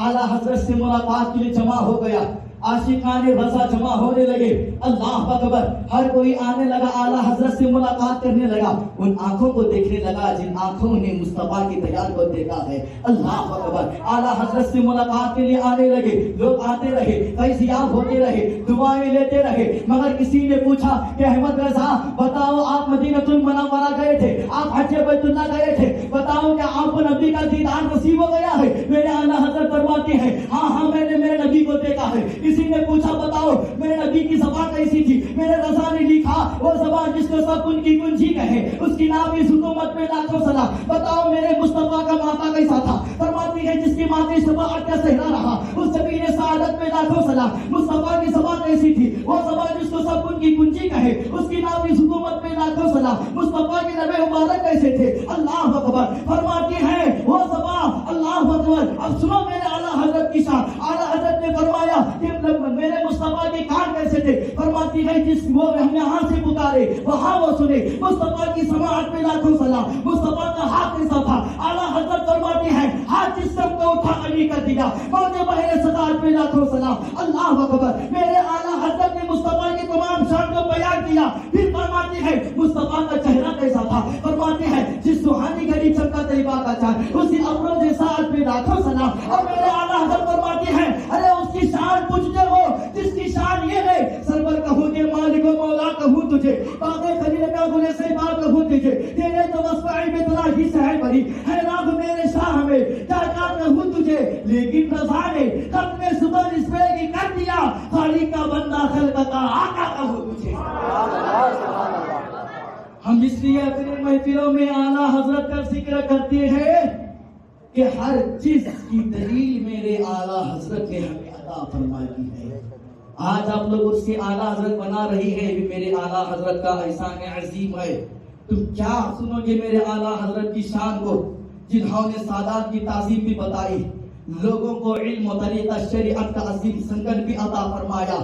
आला हजरत से मुलाकात के लिए जमा हो गया, आशिकाने रज़ा जमा होने लगे, अल्लाह अकबर, हर कोई आने लगा, आला हजरत से मुलाकात करने लगा, उन आंखों को देखने लगा जिन आंखों ने मुस्तफा के तैयार को देखा है, अल्लाह अकबर। आला हजरत से मुलाकात के लिए आने लगे, लोग आते रहे, फैज़ियाब होते रहे, दुआएं लेते रहे, मगर किसी ने पूछा कि अहमद रज़ा बताओ आप मदीनतुल मुनव्वरा गए थे, आप हज बैतुल्लाह गए थे, बताओ क्या आपको नबी का दीदार नसीब हो गया है? मेरे आला हजरत फरमाते हैं हाँ हाँ मैंने मेरे नबी को देखा है। किसी ने पूछा बताओ मेरे नबी की ज़बान कैसी थी? मेरे रज़ा ने लिखा वो ज़बान जिसको सब उनकी कुंजी कहे, उसकी नाम इस हुकूमत में लाखों सलाम। बताओ मेरे मुस्तफा का माता कैसा था? फरमाती है जिसकी माते शफाअत का सहरा रहा उस नबी ने सआदत में लाखों सलाम। मुस्तफा की ज़बान कैसी थी? वो ज़बान जिसको सब उनकी कुंजी कहे, उसकी नाम इस हुकूमत में लाखों सलाम। मुस्तफा के लबे मुबारक कैसे थे? अल्लाह अकबर। फरमाती है वो ज़बान, अल्लाह अकबर। अब सुनो मेरे आला हजरत की शान। आला हजरत ने फरमाया कि मेरे मुस्तफा के कान कैसे थे? फरमाती है जिस वो हम यहाँ से पुकारे वहाँ वो सुने, मुस्तफा की समाअत में लाखों सलाम। मुस्तफा का हाथ कैसा था? आला हजरत फरमाती है हाथ जिस्म को उठा अली कर दिया, मौजे बहरे सदात में लाखों सलाम। अल्लाह अकबर। मेरे आला हजरत ने मुस्तफा की तमाम शान को बयान किया, फिर फरमाती है मुस्तफा का चेहरा कैसा था? फरमाती है जिस सुहानी घड़ी चमका तैयबा का चांद, उसी अफरोज साथ में लाखों सलाम। और मेरे आला हजरत फरमाती है अरे उसकी शान पूछते हो जिसकी शान ये है, सरवर कहूँ के मालिक व मौला कहूँ तुझे, बाक़े खलील का गुले से बात कहूँ तुझे, तेरे तो वस्फ़ाई में तला ही सहर भरी है राग मेरे शाह में, क्या क्या कहूँ तुझे। लेकिन रज़ा ने खत्म सुबह इस पे की कर दिया, खालिक का बंदा खल्क़ का आका कहूँ तुझे। हम इसलिए अपने महफिलों में आला हजरत का जिक्र करते हैं कि हर चीज की दलील मेरे आला हजरत ने हमें अता फरमाई है। आज आप लोग उससे आला हजरत बना रही है, भी मेरे आला हजरत का एहसान अजीम है। तुम क्या सुनोगे मेरे आला हजरत की शान को, जिन्होंने सादात की ताज़ीम भी बताई, लोगों को इल्म और तरीक़ा शरीअत का अजीम संगत भी अता फरमाया,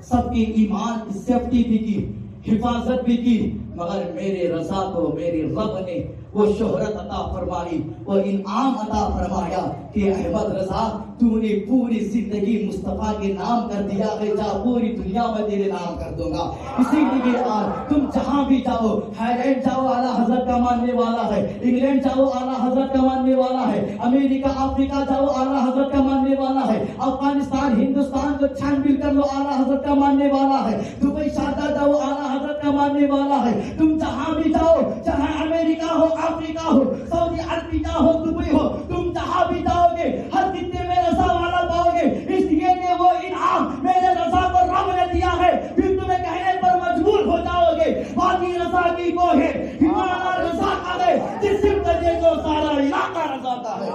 सबके ईमान की सेफ्टी भी की, हिफाजत भी की, मगर मेरे रज़ा को मेरे रब ने वो शोहरत अता फरमाई, वो इनाम अता फरमाया कि अहमद रज़ा तूने पूरी जिंदगी मुस्तफा के नाम कर दिया है, जा पूरी दुनिया में तेरे नाम कर दूंगा। इसीलिए आज तुम जहां भी जाओ, थाईलैंड जाओ आला हजरत का मानने वाला है, इंग्लैंड जाओ आला हजरत का मानने वाला है, अमेरिका अफ्रीका जाओ आला हजरत का मानने वाला है, अफगानिस्तान हिंदुस्तान को छानबीन कर लो आला हजरत का मानने वाला है, दुबई शारजा जाओ आला हजरत का मानने वाला है। तुम जहां भी जाओ, चाहे अमेरिका हो, अफ्रीका हो, सऊदी अरबिया हो, दुबई हो, तुम जहां भी जाओगे हर कितने में रज़ा वाला पाओगे, इसलिए कि वो इनाम मेरे रज़ा को रब ने दिया है। फिर तुम्हें कहने पर मजबूर हो जाओगे बाकी रज़ा की को है, हिमालय रज़ा का है, जिस सिमत देखो सारा इलाका रज़ा का है।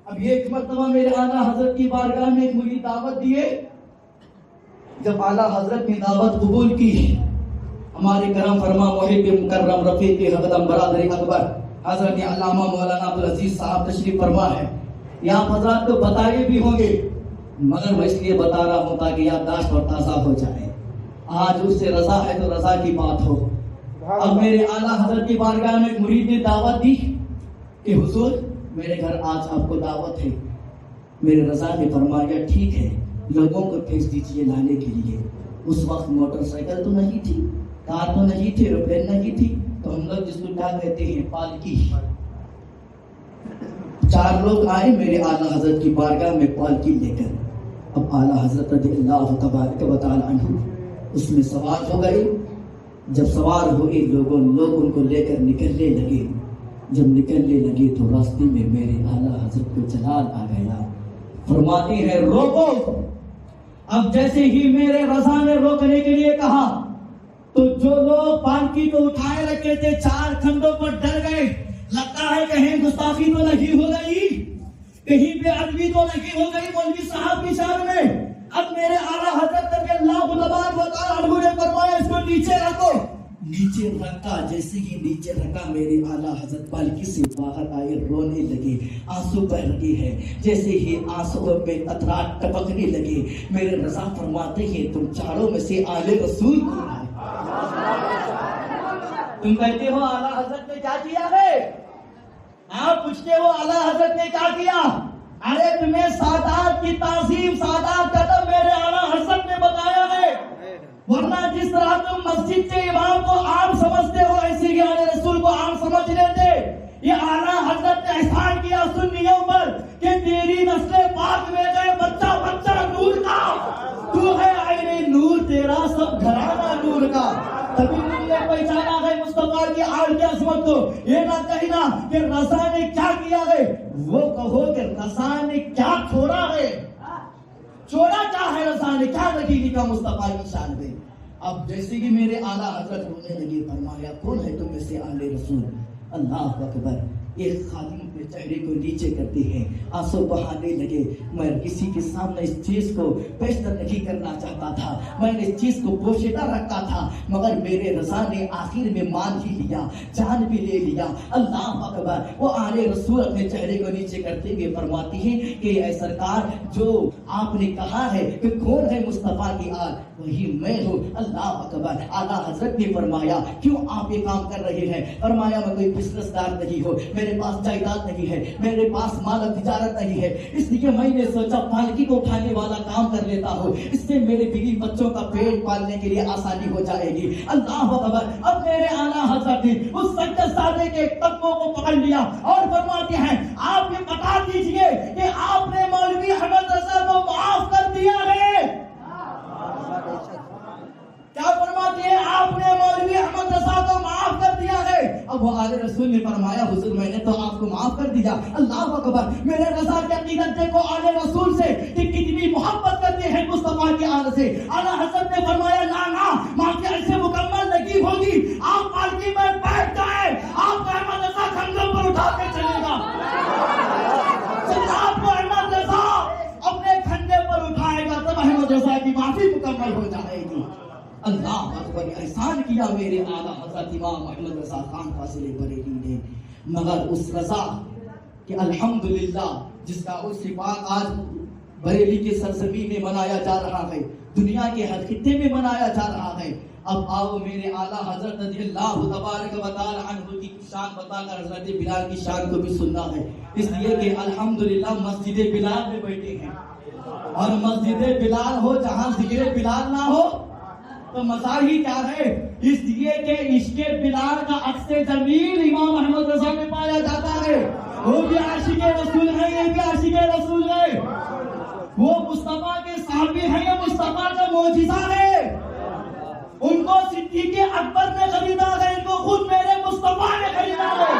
अब एक मर्तबा मेरे आला हजरत की बारगाह में एक मुरीद दावत दिए, जब आला हजरत ने दावत कबूल की, हमारे करम फरमा मुहिब मुकर्रम रफीक हक़दम बरादर अकबर हजरत अल्लामा मौलाना अब्दुल अजीज साहब तशरीफ फरमा है। यहाँ हजरत को बताए भी होंगे, मगर मैं इसलिए बता रहा हूँ ताकि याददाश्त और ताज़ा हो जाए। आज उससे रज़ा है तो रज़ा की बात हो। अब मेरे आला हजरत की बारगाह में मुरीद ने दावत दी कि हुजूर मेरे घर आज आपको दावत है। मेरे रज़ा ने फरमाया ठीक है, लोगों को भेज दीजिए लाने के लिए। उस वक्त मोटरसाइकिल तो नहीं थी, कार तो नहीं थी, एरोप्लेन नहीं थी, तो हम लोग जिसको क्या कहते हैं पालकी। चार लोग आए मेरे आला हजरत की बारगाह में पालकी लेकर। अब आला हजरत रज़ियल्लाहु तबारक व तआला अन्हु उसमें सवार हो गए। जब सवार हुए लोग उनको लेकर निकलने लगे। जब निकलने लगे तो रास्ते में मेरे आला हजरत को जलाल आ गया। फरमाते हैं रोको। अब जैसे ही मेरे रज़ा ने रोकने के लिए कहा तो जो लोग पालकी को उठाए रखे थे चार खंडों पर डर गए। लगता है कहीं गुस्ताखी तो नहीं हो गई, कहीं बेअदबी तो नहीं हो गई मौलवी साहब की शान में। अब मेरे आला हजरत रज़ियल्लाहु तआला अन्हु ने फरमाया इसको नीचे रखो। नीचे रखा। जैसे ही नीचे रखा मेरे आला हजरत पालकी से बाहर आए, रोने लगे, आंसू बह रहे हैं। जैसे ही आंसुओं में कतरात टपकने लगे मेरे रज़ा फरमाते हैं तुम चारों में से आले रसूल कौन है? तुम कहते हो आला हजरत ने क्या किया है? आप पूछते हो आला हजरत ने क्या किया? अरे तुम्हें सादात की ताज़ीम, सादात का तो मेरे आला हजरत ने बताया है। वरना जिस तरह तुम मस्जिद के इमाम को आम समझते हो ऐसे ही आले रसूल को आम समझ लेते। ये आला हजरत ने एहसान किया सुन्नियों पर कि तेरी नस्ल पाक में गए बच्चा बच्चा नूर का, तू है आईने नूर, तेरा सब घराना नूर का। तभी तुमने पहचाना है मुस्तफा की आल की अजमत को। ये ना कहना कि रज़ा ने क्या किया है, वो कहो कि रज़ा ने क्या छोड़ा है। छोड़ा क्या है रज़ा ने, क्या नहीं लिखा मुस्तफा की शान में। अब जैसे कि मेरे आला हजरत रोने लगे फरमाया कौन है तुम में से आले रसूल? अल्लाह अकबर। एक खादिम अपने चेहरे को नीचे करते हैं, आंसू बहाने लगे। मैं किसी के सामने इस चीज को पेश नहीं करना चाहता था, मैंने इस चीज को पोशीदा रखा था, मगर मेरे रज़ा ने आखिर में मान ही लिया, जान भी ले लिया। अल्लाह अकबर। वो आले रसूल अपने चेहरे को नीचे करते हुए फरमाती हैं कि ऐ सरकार जो आपने कहा है कि कौन है मुस्तफा की आल, वही मैं हूँ। अल्लाह अकबर। आला हजरत ने फरमाया क्यों आप ये काम कर रहे हैं? फरमाया मैं कोई बिजनेसदार नहीं हूँ, मेरे पास जायदाद नहीं है, मेरे पास माल तिजारत नहीं है, इसलिए मैंने सोचा पालकी को उठाने वाला काम कर लेता हूँ, इससे मेरे बीवी बच्चों का पेट पालने के लिए आसानी हो जाएगी। अल्लाह अकबर। अब मेरे आला हजरत ने उस सज्जदादे के कदमों को पकड़ लिया और फरमाते हैं आप ये बता दीजिए कि आपने मौलवी अहमद रज़ा को माफ कर दिया है। क्या फरमाते हैं? आपने मौलवी अहमद रज़ा को माफ कर दिया है। अब वो आले रसूल ने फरमाया हुजूर मैंने तो आपको माफ कर दिया। अल्लाह अकबर। मेरे रज़ा के अकीदत देखो आले रसूल से कि कितनी मोहब्बत करते हैं मुस्तफा की आल से। आला हजरत ने फरमाया ना ना माफी ऐसे मुकम्मल नहीं होगी, आप पालकी में बैठ जाए, आपको अहमद रज़ा कंधों पर उठा के चलेगा। आपको अहमद रज़ा अपने कंधे पर उठाएगा तब अहमद रज़ा की माफी मुकम्मल हो जाएगी। अल्लाह अकबर। एहसान किया मेरे आला हजरत इमाम अहमद रज़ा खान फासिले बरेली ने। मगर उस रज़ा कि अल्हम्दुलिल्लाह जिसका उस पाक आज बरेली के सरजमीन में मनाया जा रहा है, दुनिया के हर खित्ते में मनाया जा रहा है। अब आओ मेरे आला हजरत रज़ियल्लाहु तबारक व तआला अन्हु की शान बताकर हजरत बिलाल की शान को भी सुनना है। इसलिए कि अल्हम्दुलिल्लाह मस्जिद बिलाल में बैठे हैं और मस्जिद बिलाल हो जहां जिक्र बिलाल ना हो तो मजा ही क्या है। इसलिए कि इश्क़े बिलाल का अक्से जमील इमाम अहमद रज़ा में पाया जाता है। वो भी आशिक़े रसूल है, ये भी आशिक़े रसूल है। वो मुस्तफा के साहबी है, ये मुस्तफा का मौजिज़ा है। उनको सिद्दीक़ अकबर ने खरीदा है, इनको खुद मेरे मुस्तफा ने खरीदा है।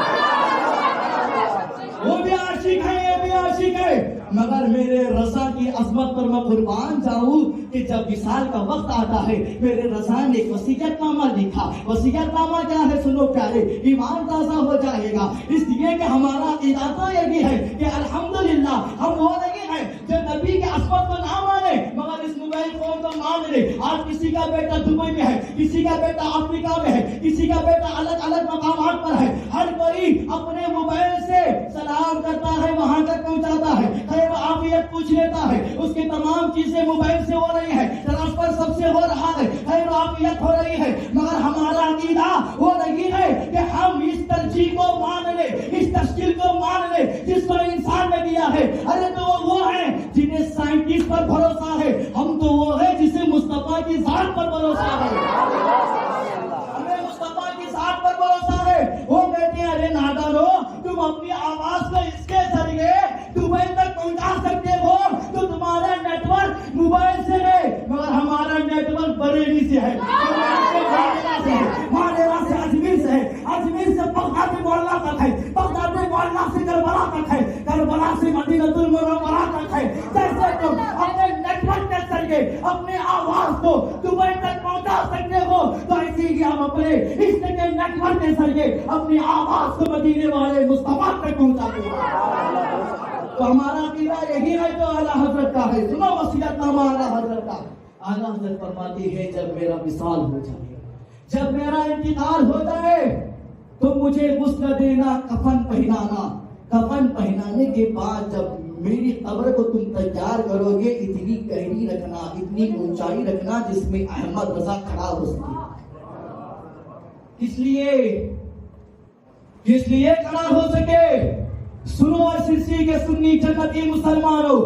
वो भी आशिक है, ये भी आशिक है। मगर मेरे रज़ा की अजमत पर मैं कुर्बान जाऊं कि जब विसाल का वक्त आता है मेरे रज़ा ने एक वसीयतनामा लिखा। वसीयतनामा क्या है सुनो प्यारे, ईमान ताज़ा हो जाएगा। इसलिए कि हमारा इरादा ये भी है कि अल्हम्दुलिल्लाह हम वो नहीं है जो नबी के अजमत को ना माने मगर इस मोबाइल फोन को मान ले। आज किसी का बेटा दुबई में है, किसी का बेटा अफ्रीका में है, किसी का बेटा अलग अलग मकामात पर है। हर कोई अपने मोबाइल से सलाम करता है, वहां तक पहुंचाता है, खैर आफियत पूछ लेता है, उसकी तमाम चीजें मोबाइल से हो रही है, ट्रांसफर सबसे हो रहा है, खैर आफियत हो रही है। मगर हमारा अकीदा वो नहीं है कि हम इस तरजीह को मान ले, इस तश्कील को मान ले जिसको इंसान ने दिया है। अरे तो वो है जिन्हें साइंटिस्ट पर भरोसा है, हम तो वो है जिसे मुस्तफा की जात पर भरोसा है। हमें मुस्तफा की जात पर भरोसा है। वो कहते हैं अरे नादानो तुम अपनी आवाज को इसके जरिए से है, मानेरा से अजमेर से है, अजमेर से बगदाद मोहल्ला तक है, बगदाद मोहल्ला से करबला तक है, करबला से मदीनतुल मुनव्वरा तक है। जैसे तुम अपने नेटवर्क के जरिए अपने आवाज को दुबई तक पहुंचा सकते हो, तो ऐसे ही हम अपने इस नेटवर्क के जरिए अपनी आवाज को मदीने वाले मुस्तफा तक पहुंचाते हैं। तो हमारा अकीदा यही है जो आला हजरत का है। सुनो वसीयतनामा आला हजरत का। आला हजरत फरमाती है जब मेरा विसाल हो जाए, जब मेरा इंतकाल हो जाए, तो मुझे गुस्ल देना, कफन पहनाना। कफन पहनाने के बाद जब मेरी कब्र को तुम तैयार करोगे, इतनी गहरी रखना, इतनी ऊंचाई रखना जिसमें अहमद रजा खड़ा हो सके। इसलिए खड़ा हो सके। सुनो और सिरसी के सुन्नी जन्नती मुसलमानों,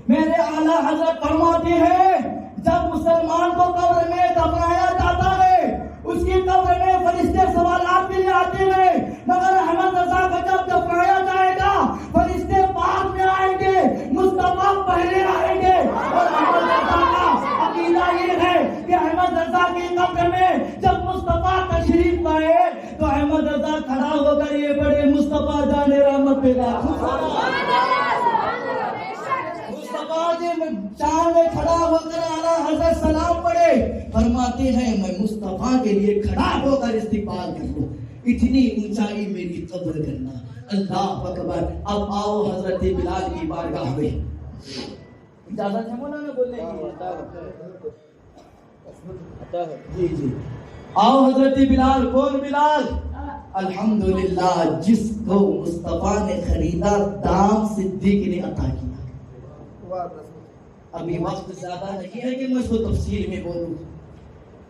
मेरे आला हजरत फरमाते हैं जब मुसलमान को कब्र में दफनाया जाता है, उसकी कब्र में फरिश्ते सवालात के लिए आते हैं, मगर अहमद रजा को जब दफनाया जाएगा, फरिश्ते बाद में आएंगे, मुस्तफा पहले आएंगे। और अहमद रजा का अकीदा ये है कि अहमद रजा की कब्र में जब मुस्तफा तशरीफ लाए, तो अहमद रजा खड़ा होकर ये बड़े मुस्तफा जाने रहमत पेगा, मुस्तफा के चांद में खड़ा होकर आला हजरत सलाम पढ़े, फरमाते हैं मैं मुस्तफा के लिए खड़ा होकर इस्तिकबाल कर लूं, इतनी ऊंचाई मेरी कब्र करना। अल्लाह अकबर। अब आओ हजरत बिलाल की बारगाह में। इजाजत है मौलाना बोलने की? जी। आओ हजरत बिलाल। कौन बिलाल? अल्हम्दुलिल्लाह, जिसको मुस्तफा ने खरीदा, दाम सिद्दीक ने अता किया। अभी वक्त ज्यादा नहीं है कि मैं इसको तफसील में बोलूं।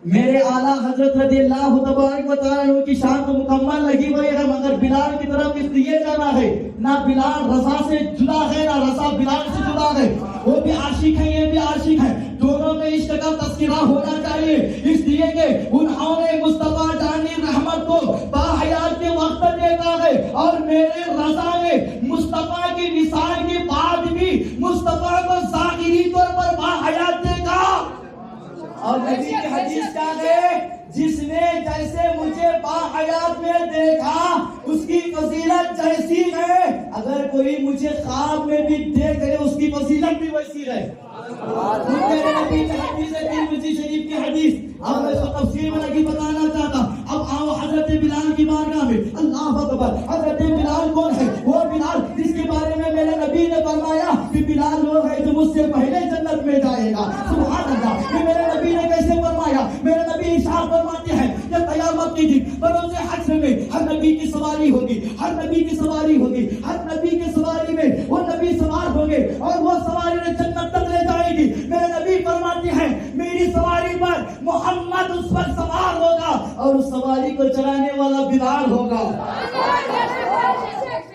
मेरे आला हजरत रज़ियल्लाहु तबारक व तआला की शान तो मुकम्मल लगी हुई है, मगर बिलाल की तरफ इसलिए जाना है, ना बिलाल रजा से जुड़ा है, ना रजा बिलाल से जुड़ा है। वो भी आशिक है, ये भी आशिक है, दोनों में इश्क का तस्करा होना चाहिए। इसलिए कि उन्होंने मुस्तफा जानी रहमत को बाहयात के वक्त देखा है, और मेरे रजा ने मुस्तफा की विसाल के बाद भी मुस्तफा को ज़ाहिरी तौर पर बाहयात देखा। और नबी की हदीस क्या है? जिसने जैसे मुझे बाहयात में देखा, उसकी फजीलत जैसी है, अगर कोई मुझे ख्वाब में भी देख ले, उसकी फजीलत भी वैसी है। मेरे नबी की हदीस है, तिरमिज़ी शरीफ की हदीस। अब मैं इसको तफसीर में नहीं बताना चाहता। अब आओ हजरत बिलाल की बारगाह में। अल्लाह अकबर। हजरत बिलाल कौन है? वो बिलाल जिसके बारे में मेरे नबी ने फरमाया कि बिलाल वो है जो मुझसे पहले जन्नत में जाएगा। सुभान अल्लाह। ये मेरे नबी ने कैसे फरमाया? मेरे नबी इरशाद फरमाते हैं कि क़यामत के दिन बरोज़े हश्र में हर नबी की सवारी होगी, हर नबी की सवारी होगी, हर नबी की सवारी में वो नबी सवार होंगे, और वो सवारी ने जन्नत तक ले जाएगी। मेरे नबी फरमाते हैं मेरी सवारी पर मोहम्मद उस पर सवार होगा, और उस सवारी को चलाने वाला बिलाल होगा।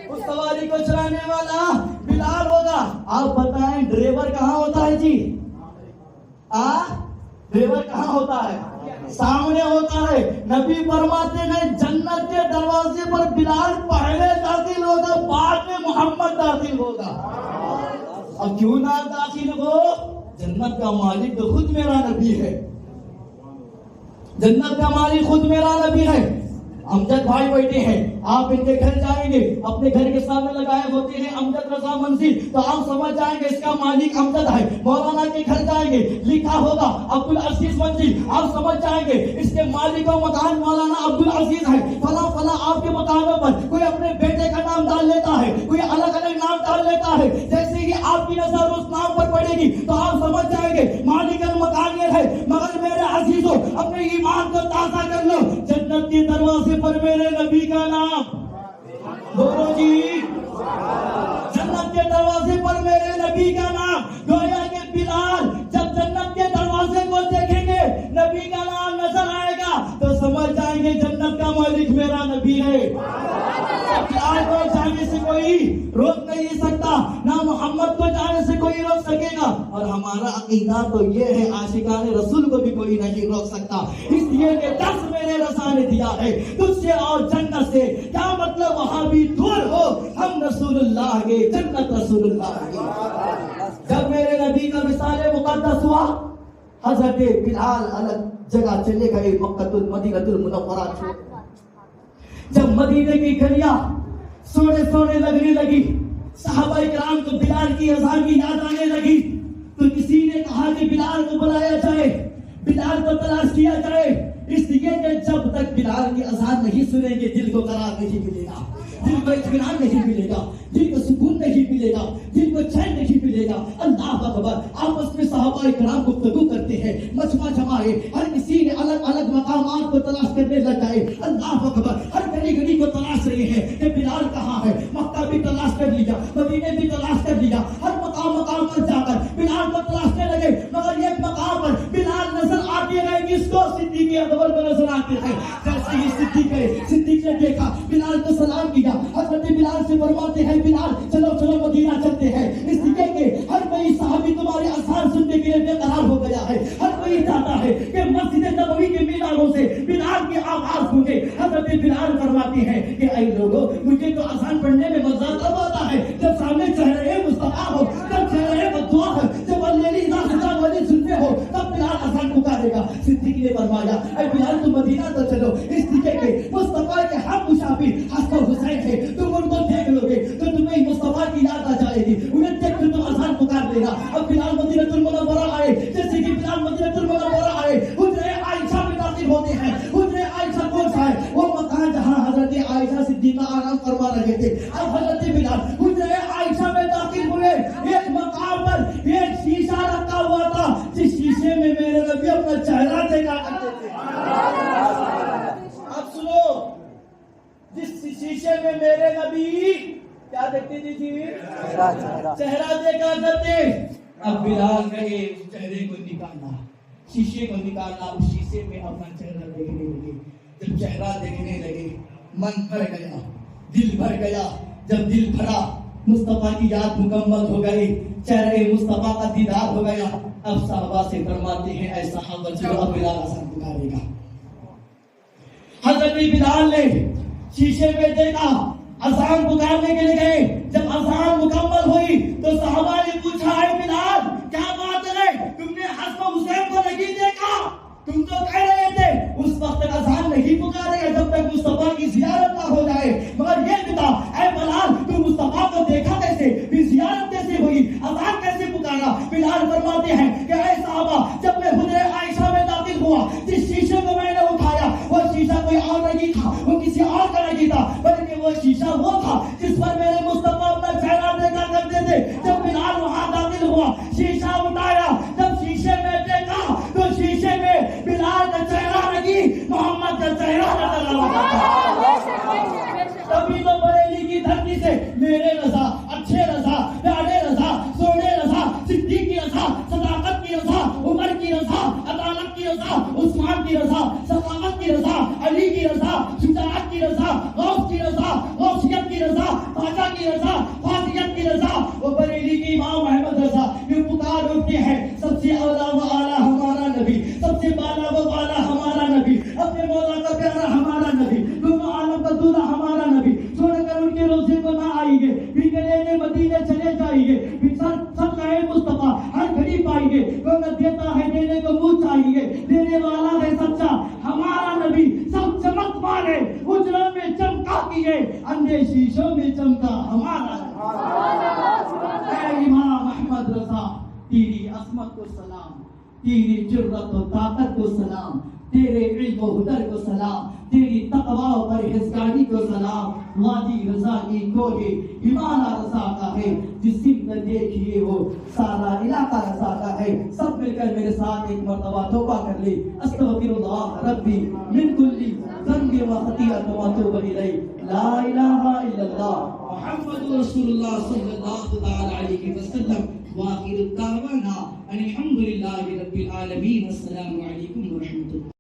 उस सवारी को चलाने वाला बिलाल होगा। आप बताएं ड्राइवर कहाँ होता है जी? ड्राइवर कहाँ होता है? सामने होता है। नबी फरमाते हैं जन्नत के दरवाजे पर बिलाल पहले दाखिल होगा, बाद में मोहम्मद दाखिल होगा। अब क्यों ना दाखिल हो? जन्नत का मालिक तो खुद मेरा नबी है। जन्नत का मालिक खुद मेरा नबी है। अमजद भाई बैठे हैं, आप इनके घर जाएंगे, अपने घर के सामने लगाए होते हैं अमजद रजा मंजिल, तो आप समझ जाएंगे इसका मालिक अमजद है। मौलाना के घर जाएंगे, लिखा होगा अब्दुल अजीज मंजिल, आप समझ जाएंगे इसके मालिक का मकान मौलाना अब्दुल अजीज है। फला फला आपके मकानों पर कोई अपने बेटे का नाम डाल लेता है, कोई अलग अलग नाम डाल लेता है। जैसे ही आपकी नजर उस नाम पर पड़ेगी तो आप समझ जाएंगे मालिक का मकान ये है। मगर मेरे अजीजों, अपने ईमान को ताज़ा कर लो। जन्नत के दरवाजे पर मेरे नबी का नाम बोलो जी। जन्नत के दरवाजे पर मेरे नबी का नाम। गोया के बिलाल जब जन्नत के दरवाजे को देखेंगे, नबी का नाम नजर आएगा, तो समझ जाएंगे जन्नत का मालिक मेरा नबी है। बिलाल को जाने से कोई रोक नहीं सकता, ना मोहम्मद को जाने से कोई रोक सकेगा। और हमारा अकीदा तो ये है, आशिकाने रसूल को भी कोई नहीं रोक सकता। इसलिए कि दर्स मेरे रसा ने दिया है तुझसे और जन्नत से। क्या मतलब? वहां भी दूर हो, हम रसूलुल्लाह के, जन्नत रसूलुल्लाह की। जब मेरे नबी का विसाल मुक़द्दस हुआ, हजरत बिलाल अलग जगह चले गए, मक्कतुल मदीनतुल मुनव्वरा छोड़। जब मदीने की गलियां सोने सोने लगने लगी, सहाबा इकराम को बिलाल की अज़ान की याद आने लगी, तो किसी ने कहा कि बिलाल को बुलाया जाए, बिलाल को तलाश किया जाए, इसलिए कि जब तक बिलाल की अज़ान नहीं सुनेंगे दिल को करार नहीं मिलेगा, दिल को इत्मीनान नहीं मिलेगा, दिल को सुकून नहीं मिलेगा, दिल को चैन नहीं मिलेगा। अल्लाह अकबर। आपस में सहाबा इकराम गुफ्तगू करते हैं, मजमा जमाए, हर किसी ने अलग अलग मकामात को तलाश करने लग जाए। अल्लाह अकबर। हर गली गली को तलाश रहे हैं कि बिलाल कहाँ है। मक्का भी तलाश कर लिया, मदीने भी तलाश कर लिया, हर मकाम मकाम पर जाकर बिलाल को तलाशने लगे, मगर एक मकाम पर बिलाल नजर आते रहे, किसको? सिद्दीक अकबर को नजर आते रहे। जैसे ही सिद्दीक ने देखा, बिलाल को सलाम किया, हजरत बिलाल से फरमाते हैं, बिलाल चलो चलो मदीना चलते हैं। इसलिए कि हर कोई सहाबी तुम्हारे अज़ान सुनने के लिए बेकरार हो गया है, हर कोई चाहता है कि मस्जिद नबवी के मीनारों से बिलाल की आवाज सुने। हजरत बिलाल फरमाते हैं कि ऐ लोगों, मुझे तो अज़ान पढ़ने में मजा तब आता है जब सामने चेहरे मुस्तफा हो, जब चेहरे बद्दुआ हो, जब अल्लाह इज़ा सुनते हो, तब बिलाल अज़ान पुकारेगा। सिद्दीक ने फरमाया, ऐ बिलाल तुम मदीना तो चलो, इसलिए कि मुस्तफा के हम मुशाफिर हसन हुसैन थे, तुम उनको देख लोगे तो तुम्हें मुस्तफा की याद आ जाएगी, उन्हें देख कर तुम अज़ान पुकार लेना। अब बिलाल मदीनतुल मुनव्वरा आए, जैसे कि बिलाल मदीनतुल मुनव्वरा आए, हुजरे आयशा में दाखिल होते हैं। हुजरे आयशा कौन सा है? वो मकान जहां हजरत आयशा सिद्दीका आराम फरमा रहे थे। अब हजरत बिलाल हुजरे आयशा में दाखिल हुए, एक मकाम पर एक शीशा रखा हुआ था, जिस शीशे में मेरे नबी अपना चेहरा देखा करते थे। अब सुनो, जिस शीशे में मेरे नबी क्या देखते थे जी? चेहरा देखा करते। अब बिलाल गए चेहरे को निकालना, शीशे को निकालना, उस शीशे में अपना चेहरा देखने लगे। जब चेहरा देखने लगे, मन भर गया, दिल भर गया। जब दिल भरा, मुस्तफा की याद मुकम्मल हो गई, चेहरे मुस्तफा का दीदार हो गया। अब साहबा से फरमाते हैं, ऐ सहाबा चलो अब बिलाल अज़ान पुकारेगा। हज़रत बिलाल ने शीशे में देखा, अज़ान पुकारने के लिए गए। जब अज़ान मुकम्मल हुई तो सहाबा ने पूछा, है बिलाल क्या बात है, तुमने हसन हुसैन को नहीं देखा? तुम तो कह रहे थे उस वक्त अज़ान नहीं पुकारेगा जब तक मुस्तफा की ज़ियारत ना हो जाए, मगर ये बता ऐ बिलाल तुम मुस्तफा को देखा कैसे, फिर ज़ियारत कैसे हुई, अज़ान कैसे पुकारा? बिलाल फरमाते हैं कि ऐ सहाबा, जब मैं हुजरे आयशा में दाखिल हुआ, जिस शीशे को मैंने उठाया वो शीशा कोई और नहीं था, वो किसी और का नहीं था, बल्कि वो शीशा वो था जिस पर मेरे मुस्तफा अपना चेहरा देखा करते थे। जब बिलाल वहां दाखिल हुआ, शीशा उठाया, जब शीशे में देखा तो शीशे में बिलाल का चेहरा नहीं, मोहम्मद का चेहरा नजर आ रहा था। तभी तो बरेली की धरती से मेरे रजा, अच्छे रजा, प्यारे रजा, सोने रजा, सिद्दीक की रजा, सदाकत की रजा, उमर की रजा, अदालत की रजा, उस्मान की रजा, सखावत की रजा, अली की रजा, शुजाअत की रजा, गौस की रजा, गौसियत की रजा, बादशाह की रजा, फातियत की रजा, वो बरेली की इमाम अहमद रजा। ये पुकार उठते हैं, सबसे औला व आला हमारा नबी, सबसे बाला व बाला हमारा नबी, अपने मौला का प्यारा हमारा नबी, दोनों आलम का दूल्हा हमारा नबी। छोड़कर उनके रोज़े को ना आएंगे, बिके लेने मदीने चले जाएंगे, सब कहे मुस्तफा हर घड़ी पाएंगे, वो न देता है देने को मुँह चाहिए, देने वाला है सच्चा हमारा नबी। सब चमक मारे उजलों में चमका किए, अंधे शीशों में चमका हमारा। इमाम अहमद रजा, तेरी असमत को सलाम, तेरी जुर्रत और ताकत को सलाम, तेरे इल्म और हुनर को सलाम, तेरी तकवा और परहेज़गारी को सलाम। वादी रजा की कोहे हिमाला रजा का है, जिस सिमत देखिए वो सारा इलाका रजा का है। सब मिलकर मेरे साथ एक मर्तबा तौबा कर ले, अस्तगफिरुल्लाह रब्बी मिन कुल्ली ज़ंबि व खतीअतिन व अतूबु इलैह, ला इलाहा इल्लल्लाह मुहम्मदुर रसूलुल्लाह सल्लल्लाहु तआला अलैहि वसल्लम। व आखिरु दावाना अनिल हम्दुलिल्लाहि रब्बिल आलमीन। अस्सलामु अलैकुम व रहमतुल्लाह।